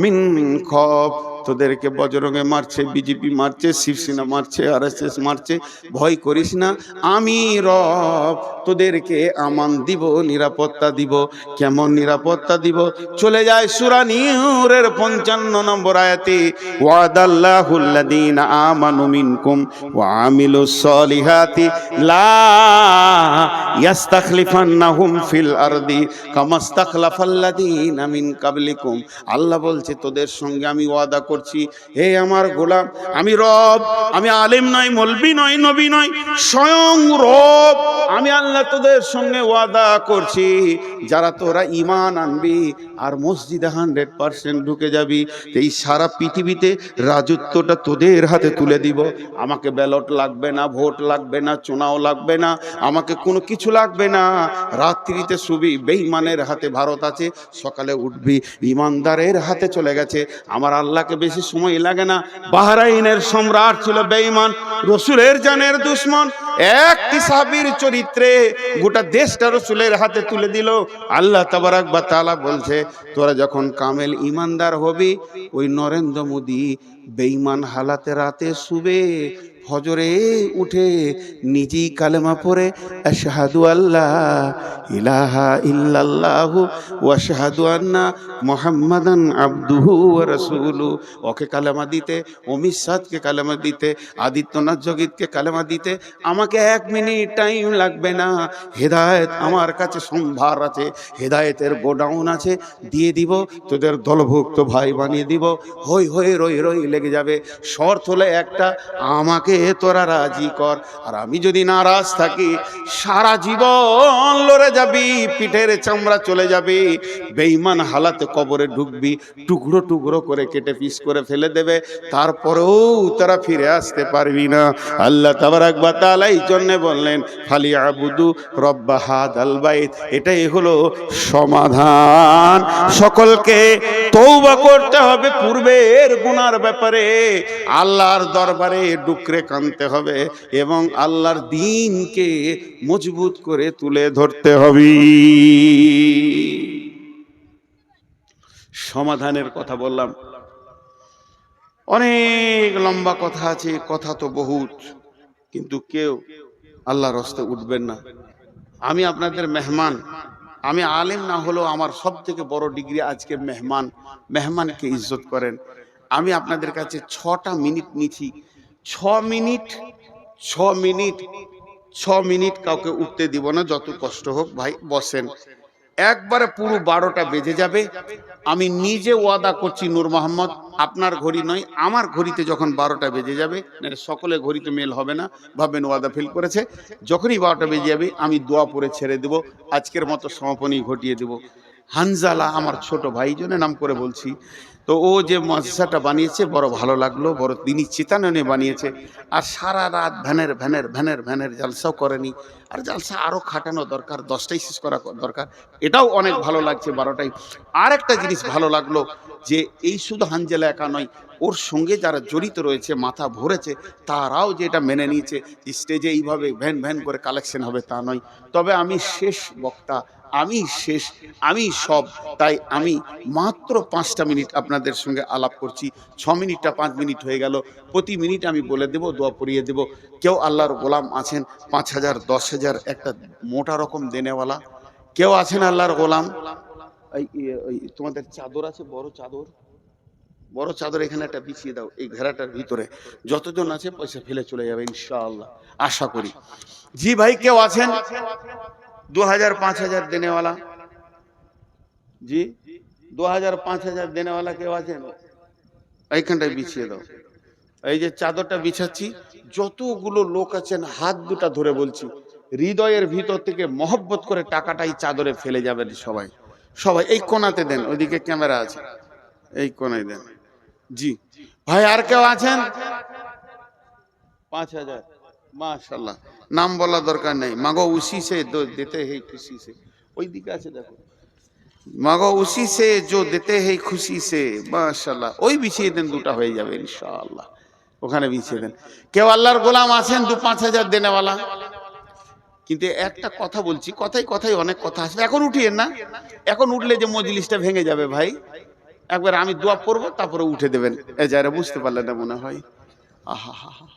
মিন খাউফ। তোদেরকে বজরঙ্গে মারছে, বিজেপি মারছে, শিবসেনা মারছে, RSS মারছে, ভয় করিস না, আমি রব তোদেরকে আমান দিব, নিরাপত্তা দিব। কেমন নিরাপত্তা দিব? চলে যায় সূরা নূরের 55 নম্বর আয়াতে, ওয়াদাল্লাহুল্লাযীনা আমানু মিনকুম ওয়া আমিলুস সলিহাতি লা ইয়াস্তাখলিফান্নাহুম ফিল আরদি কামাস্তাখলাফাল্লাযীনা মিন কাবলিকুম। আল্লাহ বলছে তোদের সঙ্গে আমি ওয়াদা করছি, হে আমার গোলাম, আমি রব, আমি আলেম নয়, মৌলবি নয়, নবী নয়, স্বয়ং রব। আমি আল্লাহ তোদের সঙ্গে ওয়াদা করছি, যারা তোরা ঈমান আনবি আর মসজিদে 100% ঢুকে যাবি, এই সারা পৃথিবীতে রাজত্বটা তোদের হাতে তুলে দিব। আমাকে ব্যালট লাগবে না, ভোট লাগবে না, চুনাও লাগবে না, আমাকে কোনো কিছু লাগবে না। রাত্রিতে শুবি, বেঈমানের হাতে ভারত আছে, সকালে উঠবি ঈমানদারের হাতে চলে গেছে। আমার আল্লাহকে বেশি সময় লাগে না। বাহরাইনের সম্রাট ছিল বেঈমান, রসুলের জানের দুশমন। একটি সাহাবীর চরিত্রে গোটা দেশটা রসুলের হাতে তুলে দিল। আল্লাহ তাবারাক ওয়া তাআলা বলছে, তোরা যখন কামেল ঈমানদার হবি, ওই নরেন্দ্র মোদী বেঈমান হালাতে রাতে শুবে, ফজরে উঠে নিজেই কালেমা পড়ে আশহাদু আল্লা ইলাহা ইল্লাল্লাহু ওয়া আশহাদু আন্না মুহাম্মাদান আবদুহু ওয়া রাসূলুহু। ওকে কালেমা দিতে, অমিত শাহকে কালেমা দিতে, আদিত্যনাথ যোগীকে কালেমা দিতে আমাকে 1 মিনিট টাইম লাগবে না। হেদায়েত আমার কাছে সম্ভার আছে, হেদায়েতের গোডাউন আছে, দিয়ে দিব, তোদের দলভুক্ত ভাই বানিয়ে দিব। হই হই রই রই লেগে যাবে। শর্ত হলে একটা, আমাকে তোরা রাজি কর। আর আমি যদি নারাজ থাকি, সারা জীবন লড়ে যাবি, পিঠের চামড়া চলে যাবে, বেঈমান হালাতে কবরে ঢুকবি, টুকরো টুকরো করে কেটে পিস করে ফেলে দেবে, তারপরেও তারা ফিরে আসতে পারবি না। আল্লাহ তাবারাক ওয়া তাআলা এই জন্য বললেন, ফালিয়াবুদু রব্ব হাদাল বাইত। এটাই হলো সমাধান। সকলকে তওবা করতে হবে পূর্বের গুনার ব্যাপারে, আল্লাহর দরবারে ডুকরে কাঁদতে হবে এবং আল্লাহর দ্বীনকে মজবুত করে তুলে ধরতে হবে। সমাধানের কথা বললাম, অনেক লম্বা কথা আছে, কথা তো বহুত, কিন্তু কেউ আল্লাহর রাস্তে উঠবেন না। আমি আপনাদের মেহমান, আমি আলেম না হলেও আমার সব থেকে বড় ডিগ্রি আজকে মেহমান। মেহমানকে ইজ্জত করেন। আমি আপনাদের কাছে 6টা মিনিট নিচ্ছি। 6 মিনিট কাউকে উঠতে দিব না, যত কষ্ট হোক। ভাই বসেন, একবারে পুরো 12টা বেজে যাবে। আমি নিজে ওয়াদা করছি, নূর মোহাম্মদ, আপনার ঘড়ি নয়, আমার ঘড়িতে যখন 12টা বেজে যাবে, সকলে ঘড়িতে মেল হবে না, ভাববেন ওয়াদা ফেল করেছে। যখনই 12টা বেজে যাবে আমি দোয়া পড়ে ছেড়ে দেব, আজকের মতো সমাপনী ঘটিয়ে দেব। হানজালা আমার ছোট ভাই, জন্য নাম করে বলছি। তো ও যে মাদ্রাসাটা বানিয়েছে বড় ভালো লাগলো, বড় দিনই চেতনা বানিয়েছে। আর সারা রাত ভ্যানের জালসাও করেনি। আর জালসা আরও খাটানো দরকার, 10টাই শেষ করা দরকার। এটাও অনেক ভালো লাগছে 12টায়। আর একটা জিনিস ভালো লাগলো যে এই শুধু হানজালা একা নয়, ওর সঙ্গে যারা জড়িত রয়েছে, মাথা ভরেছে, তারাও যে এটা মেনে নিয়েছে স্টেজে এইভাবে ভ্যান করে কালেকশন হবে তা নয়। তবে আমি শেষ বক্তা, আমি সব, তাই আমি মাত্র 5টা মিনিট আপনাদের সঙ্গে আলাপ করছি। 6 মিনিটটা 5 মিনিট হয়ে গেল। প্রতি মিনিট আমি বলে দেব, দোয়া পড়িয়ে দেব। কেউ আল্লাহর গোলাম আছেন 5,000 10,000 একটা মোটা রকম দেনেওয়ালা? কেউ আছেন আল্লাহর গোলাম? এই তোমাদের চাদর আছে, বড় চাদর এখানে একটা বিছিয়ে দাও, এই ঘেরাটার ভিতরে। যতজন আছে পয়সা ফেলে চলে যাবে ইনশাআল্লাহ, আশা করি। জি ভাই, কেউ আছেন 2000 5000 দেনেওয়ালা? জি 2000 5000 দেনেওয়ালা কেউ আছেন? এইখানটায় বিছিয়ে দাও। এই যে চাদরটা বিছাচ্ছি, যতগুলো লোক আছেন হাত দুটা ধরে বলছি, হৃদয়ের ভিতর থেকে মহব্বত করে টাকাটাই চাদরে ফেলে যাবেন সবাই। এই কোণাতে দেন, ওইদিকে ক্যামেরা আছে, এই কোণায় দেন। জি ভাই, আর কেউ আছেন? 5000, মাশাআল্লাহ। নাম বলা দরকার নেই। মাগো উসি সে দেতে হে খুশি সে, ওই দিকে আছে দেখো। মাগো উসি সে जो देते हैं खुशी से, মাশাআল্লাহ। ওই বিছিয়ে দেন, দুটা হয়ে যাবে ইনশাআল্লাহ। ওখানে বিছিয়ে দেন। কেউ আল্লাহর গোলাম আছেন 2-5 হাজার দেনেওয়ালা? কিন্তু একটা কথা বলছি, কথাই অনেক কথা আসবে। এখন উঠিয়েন না, এখন উঠলে যে মজলিসটা ভেঙে যাবে ভাই। একবার আমি দোয়া পড়বো, তারপরে উঠে দেবেন। এই যারা বুঝতে পারলেন না মনে হয়। আহা হা হা।